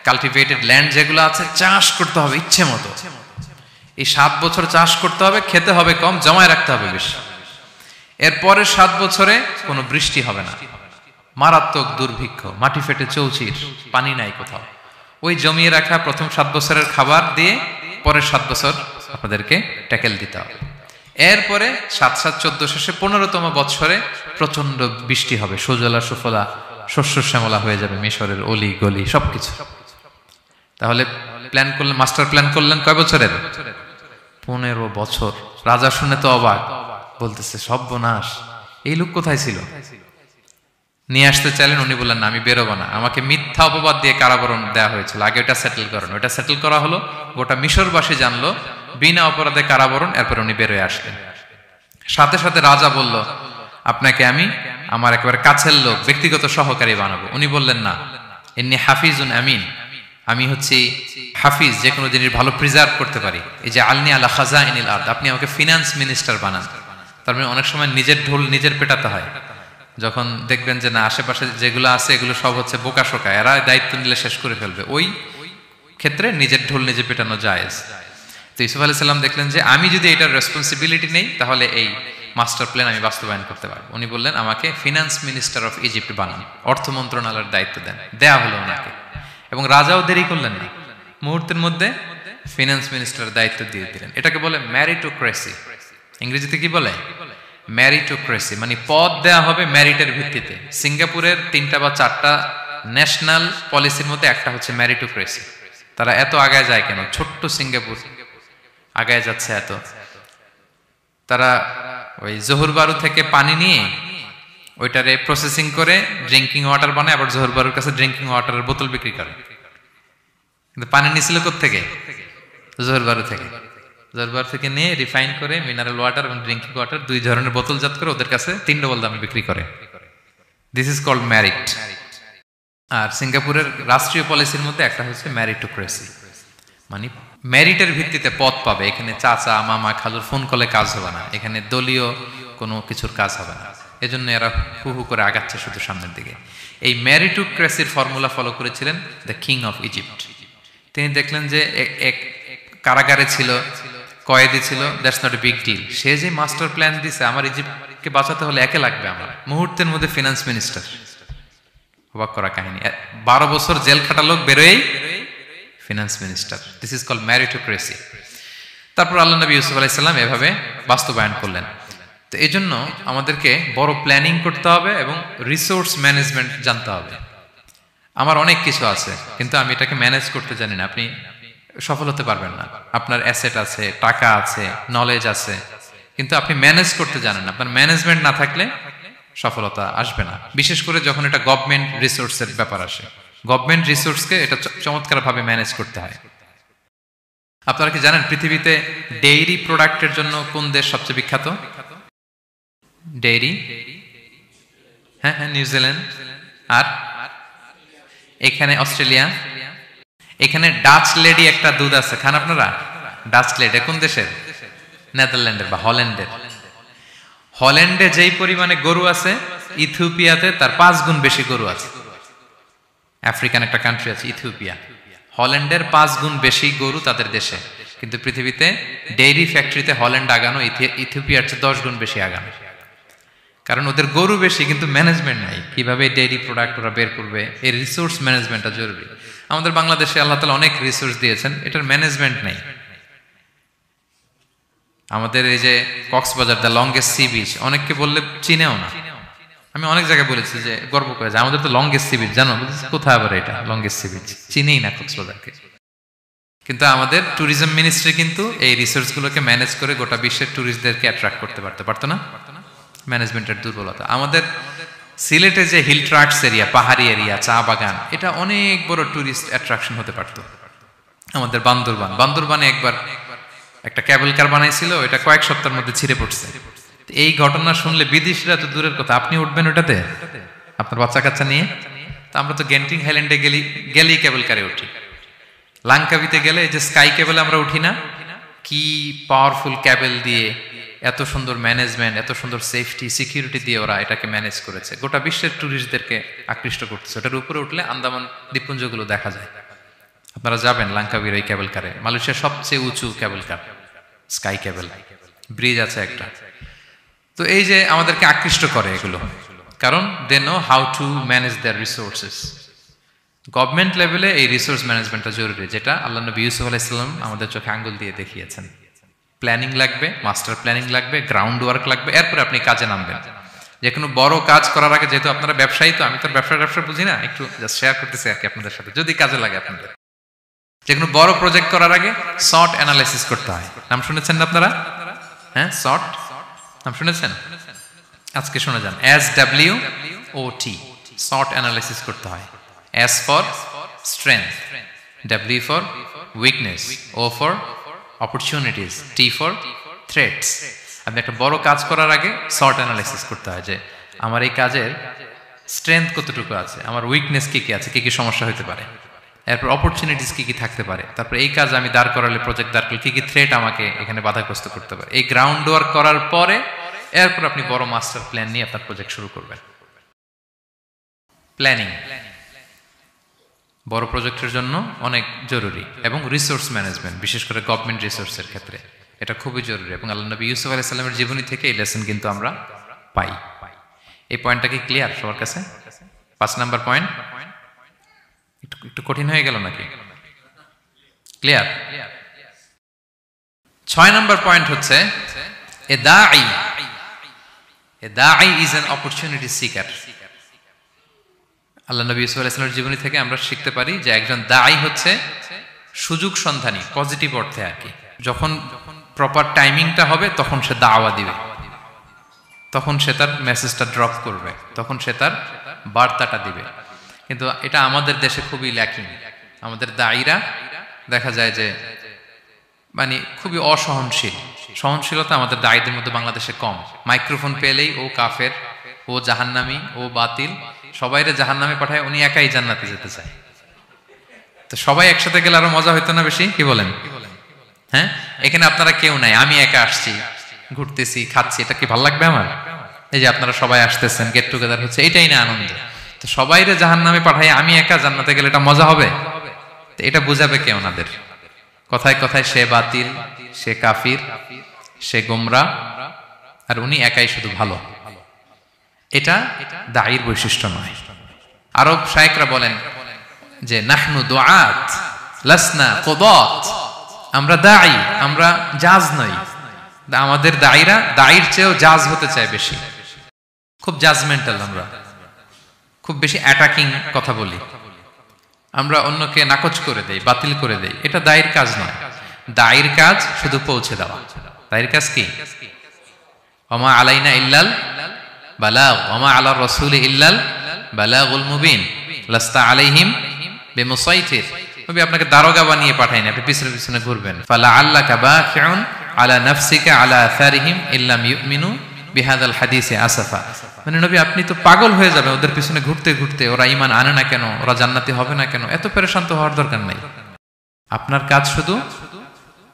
কাল্টিভেটেড ল্যান্ড যেগুলো আছে চাষ করতে হবে ইচ্ছে মতো। এই 7 বছর চাষ করতে হবে, খেতে হবে কম, জমায় রাখতে হবে বেশি। এরপরের 7 বছরে কোনো বৃষ্টি হবে না, মারাত্মক দুর্ভিক্ষ, মাটি ফেটে চৌচির, পানি নাই কোথাও। ওই জমিয়ে রাখা প্রথম 7 বছরের খাবার দিয়ে পরের 7 বছর আপনাদেরকে ট্যাকেল দিতে হবে। এরপরে 7-7-14 শেষে 15তম বৎসরে প্রচন্ড বৃষ্টি হবে, সুজলা সুফলা শস্য শ্যামলা হয়ে যাবে মিশরের অলি গলি সবকিছু। তাহলে প্ল্যান করলেন, মাস্টার প্ল্যান করলেন কয় বছরের? 15 বছর। রাজা শুনে তো অবাক, বলতেছে সর্বনাশ, এই লোক কোথায় ছিল? নিয়ে আসতে চাইলেন, উনি বললেন না, আমি বেরোবো না, আমাকে মিথ্যা অপবাদ দিয়ে কারাবরণ দেওয়া হয়েছিল, আগে ওটা সেটেল করেন। ওটা সেটেল করা হলো, গোটা মিশরবাসী জানলো, বিনা অপরাধে কারাবরণ। এরপর উনি বেরোয় আসলেন। সাথে সাথে রাজা বলল, আপনাকে আমি আমার একেবারে কাছের লোক, ব্যক্তিগত সহকারী বানাবো। উনি বললেন না, ইন্নী হাফিজুন আমিন, আমি হচ্ছি হাফিজ, যে কোনো জিনিস ভালো প্রিজার্ভ করতে পারি। এই যে আলনি আলা খাজাইনিল আরদ, আপনি আমাকে ফিনান্স মিনিস্টার বানান। তার মানে অনেক সময় নিজের ঢোল নিজের পেটাতে হয়। যখন দেখবেন যে না, আশেপাশে যেগুলো আছে এগুলো সব হচ্ছে বোকা শোকা, এরা দায়িত্ব নিলে শেষ করে ফেলবে, ওই ক্ষেত্রে নিজের ঢোল নিজে পেটানো জায়েজ। তো ইউসুফ আলাইহিস সালাম দেখলেন যে আমি যদি এটার রেসপন্সিবিলিটি নেই, তাহলে এই মাস্টার প্ল্যান আমি বাস্তবায়ন করতে পারবো। উনি বললেন, আমাকে ফিনান্স মিনিস্টার অফ ইজিপ্ট বানান, অর্থ মন্ত্রণালয়ের দায়িত্ব দেন। দেয়া হলো ওনাকে, এবং রাজাও দেরি করলেন না, মুহূর্তের মধ্যে ফিনান্স মিনিস্টারের দায়িত্ব দিয়ে দিলেন। এটাকে বলে ম্যারিটোক্রেসি। ইংরেজিতে কি বলে? ম্যারিটোক্রেসি, মানে পদ দেয়া হবে ম্যারিটের ভিত্তিতে। সিঙ্গাপুরের 3টা বা 4টা ন্যাশনাল পলিসির মধ্যে একটা হচ্ছে ম্যারিটোক্রেসি। তারা এত আগায় যায় কেন? ছোট্ট সিঙ্গাপুর আগায় যাচ্ছে এত। তারা ওই জহুর বারু থেকে পানি নিয়ে ওইটারে প্রসেসিং করে ড্রিঙ্কিং ওয়াটার বানায়, আবার জহুর বারুর কাছে ড্রিঙ্কিং ওয়াটারের বোতল বিক্রি করে। কিন্তু পানি নিছিল কোত্থেকে? জহুর বারু থেকে। জহুর বারু থেকে নিয়ে রিফাইন করে মিনারেল ওয়াটার এবং ড্রিঙ্কিং ওয়াটার 2 ধরনের বোতলজাত করে ওদের কাছে 3 ডবল দামে বিক্রি করে। This is called merit. আর সিঙ্গাপুরের রাষ্ট্রীয় পলিসির মধ্যে একটা হচ্ছে ম্যারিটোক্রেসি, মানে মেরিটের ভিত্তিতে পদ পাবে। এখানে চাচা মামা খালুর ফোন কলে কাজ হবে না, এখানে দলীয় কোনো কিছুর কাজ হবে না। এজন্য এরা হু হু করে আগাচ্ছে শুধু সামনের দিকে। এই ম্যারিটোক্রেসির ফর্মুলা ফলো করেছিলেন দ্য কিং অফ ইজিপ্ট। তিনি দেখলেন যে এক কারাগারে ছিল, কয়েদি ছিল, that's not a big deal. সে যে মাস্টার প্ল্যান দিছে, আমার ইজিপ্টকে বাঁচাতে হলে একে লাগবে আমার, মুহূর্তের মধ্যে ফিনান্স মিনিস্টার। অবাক করা কাহিনী। 12 বছর জেল খাটা লোক বেরোয় finance minister. This is called meritocracy. তারপর আল্লাহ নবী ইউসুফ আলাইহিস সালাম এভাবে বাস্তবায়ন করলেন। তো এই জন্য আমাদেরকে বড় প্ল্যানিং করতে হবে এবং রিসোর্স ম্যানেজমেন্ট জানতে হবে। আমার অনেক কিছু আছে, কিন্তু আমি এটাকে ম্যানেজ করতে জানি না, আপনি সফল হতে পারবেন না। আপনার অ্যাসেট আছে, টাকা আছে, নলেজ আছে, কিন্তু আপনি ম্যানেজ করতে জানেন না। আপনার ম্যানেজমেন্ট না থাকলে সফলতা আসবে না। বিশেষ করে যখন এটা গভর্নমেন্ট রিসোর্সের ব্যাপার আসে, গভর্নমেন্ট রিসোর্সকে এটা চমৎকারভাবে ম্যানেজ করতে হয়। আপনারা কি জানেন পৃথিবীতে ডেইরি প্রোডাক্টের জন্য কোন দেশ সবচেয়ে বিখ্যাত? ডেইরি? হ্যাঁ, নিউজিল্যান্ড। আর এখানে অস্ট্রেলিয়া। এখানে ডাচ লেডি একটা দুধ আছে, খান আপনারা? ডাচ লেডি কোন দেশের? নেদারল্যান্ডের বা হল্যান্ডের। হল্যান্ডে যেই পরিমাণে গরু আছে, ইথিওপিয়াতে তার 5 গুণ বেশি গরু আছে। আফ্রিকান একটা কান্ট্রি আছে ইথিওপিয়া, হল্যান্ডের 5 গুণ বেশি গরু তাদের দেশে। কিন্তু পৃথিবীতে ডেইরি ফ্যাক্টরিতে হল্যান্ড আগানো ইথিওপিয়ার চেয়ে 10 গুণ বেশি আগানো। কারণ ওদের গরু বেশি, কিন্তু ম্যানেজমেন্ট নাই। কিভাবে ডেইরি প্রোডাক্ট ওরা বের করবে, এই রিসোর্স ম্যানেজমেন্টটা জরুরি। আমাদের বাংলাদেশে আল্লাহ তাআলা অনেক রিসোর্স দিয়েছেন, এটার ম্যানেজমেন্ট নেই। আমাদের এই যে Cox's Bazar, the longest sea beach, অনেককে বললে চিনেও না। আমি অনেক জায়গায় বলেছি যে গর্ব করে যে আমাদের তো লংগেস্ট সি বিচ, জানো? কোথায় আবার এটা লংগেস্ট সি বিচ? চিনেই না কক্সবাজারকে। কিন্তু আমাদের ট্যুরিজম মিনিস্ট্রি কিন্তু এই রিসোর্সগুলোকে ম্যানেজ করে গোটা বিশ্বের ট্যুরিস্টদেরকে অ্যাট্রাক্ট করতে পারতো না। ম্যানেজমেন্টের দুর্বলতা। আমাদের সিলেটে যে হিল ট্রাক্টস এরিয়া, পাহাড়ি এরিয়া, চা বাগান, এটা অনেক বড় ট্যুরিস্ট অ্যাট্রাকশন হতে পারতো। আমাদের বান্দরবানে একবার একটা ক্যাবল কার বানাইছিল, এটা কয়েক সপ্তাহের মধ্যে ছিঁড়ে পড়ছে। এই ঘটনা শুনলে বিদেশিরা তো দূরের কথা, আপনি উঠবেন ওটাতে আপনার বাচ্চা কাচ্চা নিয়ে? তা আমরা তো গেন্টিং হাইল্যান্ডে গেলেই কেবল কারে উঠি, লাঙ্কাবিতে গেলে এই যে স্কাই কেবলে আমরা উঠি না, কি পাওয়ারফুল কেবল দিয়ে, এত সুন্দর ম্যানেজমেন্ট, এত সুন্দর সেফটি সিকিউরিটি দিয়ে ওরা এটাকে ম্যানেজ করেছে, গোটা বিশ্বের ট্যুরিস্টদেরকে আকৃষ্ট করতেছে। ওটার উপরে উঠলে আন্দামান দ্বীপপুঞ্জগুলো দেখা যায়। আপনারা যাবেন লাঙ্কাবির ওই কেবল কারে, মালয়েশিয়ার সবচেয়ে উঁচু কেবল কার, স্কাই কেবল, ব্রিজ আছে একটা। তো এই যে আমাদেরকে আকৃষ্ট করে এগুলো, কারণ they know how to manage their resources. Government লেভেলে এই রিসোর্স ম্যানেজমেন্টটা জরুরি, যেটা আল্লাহ নবী ইউসুফ আলাইহিস সালাম আমাদের চোখে আঙ্গুল দিয়ে দেখিয়েছেন। প্ল্যানিং লাগবে, মাস্টার প্ল্যানিং লাগবে, গ্রাউন্ড ওয়ার্ক লাগবে, এরপরে আপনি কাজে নামবেন। যে কোনো বড় কাজ করার আগে, যেহেতু আপনারা ব্যবসায়ী, তো আমি তো ব্যবসা বুঝি না, একটু জাস্ট শেয়ার করতেছি আর কি আপনাদের সাথে, যদি কাজে লাগে আপনাদের। যে কোনো বড় প্রজেক্ট করার আগে শর্ট অ্যানালাইসিস করতে হয়। নাম শুনেছেন না আপনারা? হ্যাঁ, শর্ট নাম শুনেছেন? আজকে শুনে যান, SWOT, শর্ট অ্যানালাইসিস করতে হয়। S for strength, W for weakness, O for opportunities, T for threats. আপনি একটা বড় কাজ করার আগে শর্ট অ্যানালাইসিস করতে হয় যে আমার এই কাজের স্ট্রেংথ কতটুকু আছে, আমার উইকনেস কি কি আছে, কি কি সমস্যা হতে পারে, এরপর অপরচুনিটিস কি কি থাকতে পারে, তারপর এই কাজ আমি দাঁড় করালে, প্রজেক্ট দাঁড় করলে কি কি থ্রেট আমাকে এখানে বাধাগ্রস্ত করতে পারে। এই গ্রাউন্ড ওয়ার্ক করার পরে এরপর আপনি বড় মাস্টার প্ল্যান নিয়ে আপনার প্রজেক্ট শুরু করবেন। প্ল্যানিং বড় প্রজেক্টের জন্য অনেক জরুরি, এবং রিসোর্স ম্যানেজমেন্ট, বিশেষ করে গভর্নমেন্ট রিসোর্সের ক্ষেত্রে এটা খুবই জরুরি। এবং আল্লাহ নবী ইউসুফ আলাইহিস সালামের জীবনী থেকে এই লেসন কিন্তু আমরা পাই। এই পয়েন্টটা কি ক্লিয়ার সবার কাছে? 5 নাম্বার পয়েন্ট একটু কঠিন হয়ে গেল নাকি? ক্লিয়ার? 6 নাম্বার পয়েন্ট হচ্ছে এ দাঈ ইজ অ্যান অপরচুনিটি সিকার। আল্লাহ নবী ইউসুফ আলাইহিস সালামের জীবনী থেকে আমরা শিখতে পারি যে একজন দাঈ হচ্ছে সুযোগ সন্ধানী, পজিটিভ অর্থে আর কি। যখন প্রপার টাইমিংটা হবে তখন সে দাওয়া দিবে, তখন সে তার মেসেজটা ড্রপ করবে, তখন সে তার বার্তাটা দিবে। কিন্তু এটা আমাদের দেশে খুবই ল্যাকিং। আমাদের দায়ীরা দেখা যায় যে মানে খুবই অসহনশীল, সহনশীলতা আমাদের দায়ীদের মধ্যে বাংলাদেশে কম। মাইক্রোফোন পেলেই ও কাফের, ও জাহান্নামী, ও বাতিল, সবাইরে জাহান্নামে পাঠায়, উনি একাই জান্নাতে যেতে চায়। তো সবাই একসাথে গেলে আরো মজা হইতো না বেশি? কি বলেন? হ্যাঁ, এখানে আপনারা কেউ নাই, আমি একা আসছি, ঘুরতেছি, খাচ্ছি, এটা কি ভালো লাগবে আমার? এই যে আপনারা সবাই আসতেছেন, গেট টুগেদার হচ্ছে, এটাই না আনন্দ। তো সবাইরে জাহান্নামে পাঠাই, আমি একা জান্নাতে গেলে এটা মজা হবে? তো এটা বুঝাবে কে ওনাদের? কথায় কথায় সে বাতিল, সে কাফির, সে গোমরা, আর উনি একাই শুধু ভালো। এটা দাঈর বৈশিষ্ট্য নয়। আরব শায়েখরা বলেন যে নাহনু দুআত লাসনা কুদাত, আমরা দাঈ, আমরা জাজ নই। আমাদের দাঈরা দাঈর চেয়েও জাজ হতে চায় বেশি, খুব জাজমেন্টাল, আমরা খুব বেশি অ্যাটাকিং কথা বলি, আমরা অন্যকে নাকচ করে দেই, বাতিল করে দেই। এটা দাঈর কাজ নয়। দাঈর কাজ শুধু পৌঁছে দেওয়া। দাঈর কাজ কি? ওমা আলাইনা ইল্লাল বালাগ, ওমা আলার রাসূলি ইল্লাল বালাগুল মুবিন, লাস্তা আলাইহিম বিমুসাইতির। নবী আপনাকে দারোগা বানিয়ে পাঠায়নি, আপনি পিছনে পিছনে ঘুরবেন। ফালা আল্লাকা বাখিউন আলা নাফসিকা আলা আথারিহিম ইল্লাম ইউমিনু বিহাদাল হাদিসে আসাফা। মানে নবী আপনি তো পাগল হয়ে যাবেন ওদের পিছনে ঘুরতে ঘুরতে, ওরা ঈমান আনে না কেন, ওরা জান্নাতি হবে না কেন, এত পেরেশান তো হওয়ার দরকার নাই। আপনার কাজ শুধু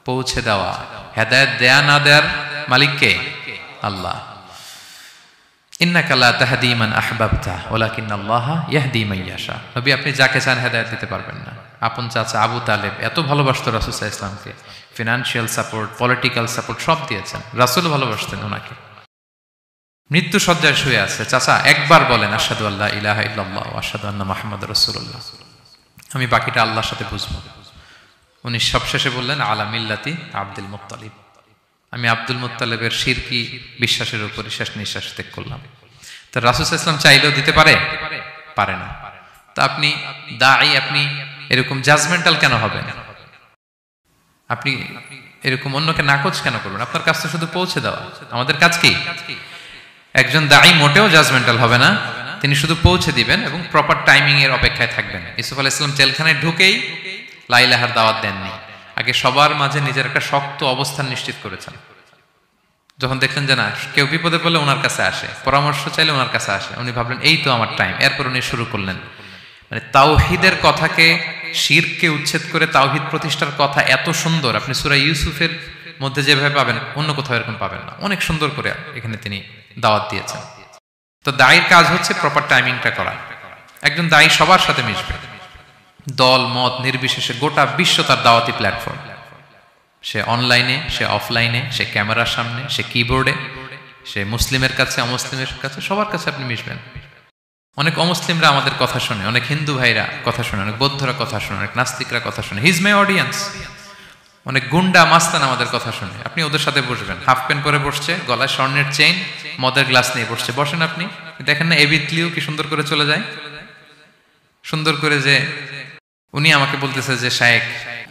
পৌঁছে দেওয়া। হেদায়েত দেয়া না দেয়ার মালিক কে? আল্লাহ। ইন্নাকা লা তাহদি মান আহবাবতা ওয়ালাকিন্নাল্লাহা ইয়াহদি মান ইয়াশা। নবী আপনি যাকে চান হেদায়েত দিতে পারবেন না। আপন চাচা আবু তালেব এত ভালোবাসতো রাসূল সাল্লাল্লাহু আলাইহি ওয়াসাল্লামকে, ফিনান্সিয়াল সাপোর্ট, পলিটিক্যাল সাপোর্ট সব দিয়েছেন। রাসূল ভালোবাসতেন ওনাকে। মৃত্যু সজ্জায় শুয়ে আছে, চাচা একবার বলেন আশহাদু আল্লা ইলাহা ইল্লাল্লাহ ওয়া আশহাদু আন্না মুহাম্মাদুর রাসূলুল্লাহ, আমি বাকিটা আল্লাহর সাথে বুঝবো। উনি সবশেষে বললেন আলা মিল্লাতি আব্দুল মুত্তালিব, আমি আব্দুল মুত্তালিবের শিরকি বিশ্বাসের উপরে শেষ নিঃশ্বাস ত্যাগ করলাম। তো রাসূল সাল্লাল্লাহু আলাইহি ওয়াসাল্লাম চাইলেও দিতে পারে না। তা আপনি দাঈ, আপনি এরকম জাজমেন্টাল কেন হবেন? আপনি এরকম অন্যকে নাকচ কেন করবেন? আপনার কাজ তো শুধু পৌঁছে দেওয়া। আমাদের কাজ কি? একজন দাঈ মোটেও জাজমেন্টাল হবে না, তিনি শুধু পৌঁছে দিবেন এবং প্রপার টাইমিং এর অপেক্ষায় থাকবেন। ইউসুফ আলাইহিস সালাম জেলখানায় ঢুকেই লা ইলাহার দাওয়াত দেননি, আগে সবার মাঝে নিজের একটা শক্ত অবস্থান নিশ্চিত করেছেন। যখন দেখলেন যে না, কেউ বিপদে পড়লে ওনার কাছে আসে, পরামর্শ চাইলে ওনার কাছে আসে, উনি ভাবলেন এই তো আমার টাইম। এরপর উনি শুরু করলেন মানে তাওহীদের কথাকে, শিরককে উচ্ছেদ করে তাওহীদ প্রতিষ্ঠার কথা এত সুন্দর আপনি সূরা ইউসুফের মধ্যে যেভাবে পাবেন অন্য কোথাও এরকম পাবেন না। অনেক সুন্দর করে এখানে তিনি দাওয়াত দিয়েছেন। তো দায়ীর কাজ হচ্ছে প্রপার টাইমিংটা করা। একজন দায়ী সবার সাথে মিশবে, দল মত নির্বিশেষে। গোটা বিশ্ব তার দাওয়াতি প্ল্যাটফর্ম। সে অনলাইনে, সে অফলাইনে, সে ক্যামেরার সামনে, সে কিবোর্ডে, সে মুসলিমের কাছে, অমুসলিমের কাছে, সবার কাছে আপনি মিশবেন। অনেক অমুসলিমরা আমাদের কথা শুনে, অনেক হিন্দু ভাইরা কথা শুনে, অনেক বৌদ্ধরা কথা শুনে, অনেক নাস্তিকরা কথা শুনে। হিজ মাই অডিয়েন্স। অনেক গুন্ডা মাস্তান আমাদের কথা শুনে। আপনি ওদের সাথে বসবেন, হাফ প্যান্ট পরে বসছে, গলায় স্বর্ণের চেইন, মদের গ্লাস নিয়ে বসছে, বসেন আপনি। দেখেন না এবিটলিও কি সুন্দর করে চলে যায়, সুন্দর করে। যে উনি আমাকে বলতেছে যে শায়েখ,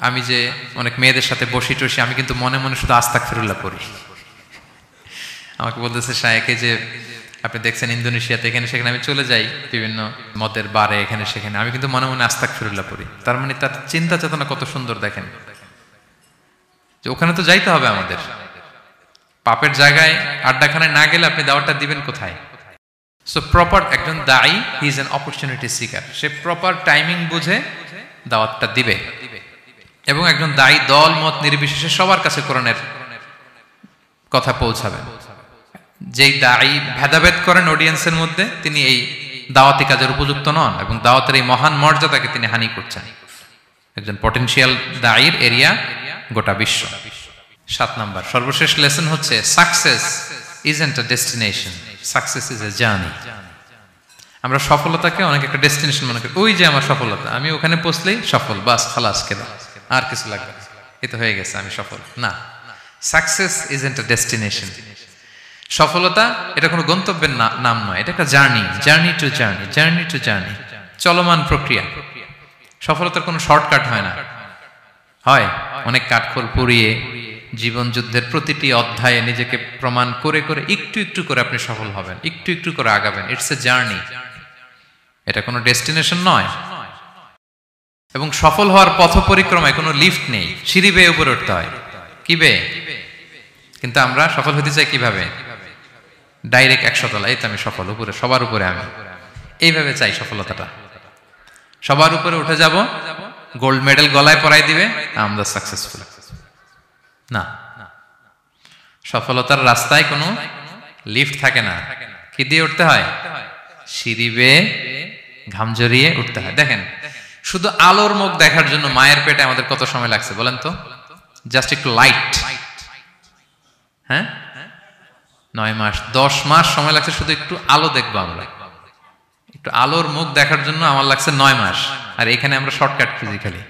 আমি যে অনেক মেয়েদের সাথে বসি টসি, আমি কিন্তু মনে মনে শুধু আস্তাগফিরুল্লাহ পড়ি। আমাকে বলতেছে শায়েখে যে আপনি দেখছেন ইন্দোনেশিয়াতে এখানে সেখানে আমি চলে যাই বিভিন্ন মদের বারে, এখানে সেখানে, আমি কিন্তু মনে মনে আস্তাগফিরুল্লাহ পড়ি। তার মানে তার চিন্তা চেতনা কত সুন্দর দেখেন, যে ওখানে তো যাইতে হবে আমাদের। পাপের জায়গায় আড্ডাখানায় না গেলে আপনি দাওয়াতটা দিবেন কোথায়? সো প্রপার একজন দায়ী, he is an opportunity seeker. Say proper timing বুঝে দাওয়াতটা দিবে। এবং একজন দায়ী দল মত নির্বিশেষে সবার কাছে কোরআনের কথা পৌঁছাবেন। যেই দায়ী ভেদাভেদ করেন অডিয়েন্সের মধ্যে, তিনি এই দাওয়াতি কাজের উপযুক্ত নন এবং দাওয়াতের এই মহান মর্যাদাকে তিনি হানি করছেন। একজন পটেনশিয়াল দায়ীর এরিয়া গোটা বিশ্ব। 7 নাম্বার সর্বশেষ লেসন হচ্ছে success isn't a destination, success is a journey. আমরা সফলতাকে অনেক একটা ডেস্টিনেশন মনে করি। ওই যে আমার সফলতা, আমি ওখানে পৌঁছলেই সফল, বাস খালাস, কেদা আর কিছু লাগবে না, এই তো হয়ে গেছে, আমি সফল। না, সাকসেস ইজন্ট আ ডেস্টিনেশন। সফলতা এটা কোনো গন্তব্যের নাম নয়, এটা একটা journey, journey to journey, journey to journey, চলমান প্রক্রিয়া। সফলতার কোনো শর্টকাট হয় না, হয় অনেক কাঠখোল পুড়িয়ে জীবন যুদ্ধের প্রতিটি অধ্যায়ে নিজেকে প্রমাণ করে করে একটু একটু করে আপনি সফল হবেন, একটু একটু করে আগাবেন। ইটস এ জার্নি, এটা কোনো ডেস্টিনেশন নয়। এবং সফল হওয়ার পথ পরিক্রমায় কোনো লিফট নেই, সিঁড়ি বেয়ে উপরে উঠতে হয়। কি বেয়ে? কিন্তু আমরা সফল হতে চাই কিভাবে? ডাইরেক্ট 100 তলা, এই তো আমি সফল, উপরে, সবার উপরে আমি, এইভাবে চাই সফলতাটা। সবার উপরে উঠে যাব, গোল্ড মেডেল গলায় পরাই দিবে, আমরা সাকসেসফুল। না, সফলতার রাস্তায় কোনো লিফট থাকে না। কি দিয়ে উঠতে হয়? সিঁড়ি বেয়ে ঘাম জড়িয়ে উঠতে হয়। দেখেন, শুধু আলোর মুখ দেখার জন্য মায়ের পেটে আমাদের কত সময় লাগছে বলেন তো? জাস্ট একটু লাইট, হ্যাঁ, 9 মাস 10 মাস সময় লাগছে শুধু একটু আলো দেখবো আমরা। একটু আলোর মুখ দেখার জন্য আমার লাগছে 9 মাস। আর এখানে আমরা শর্টকাট খুঁজি খালি।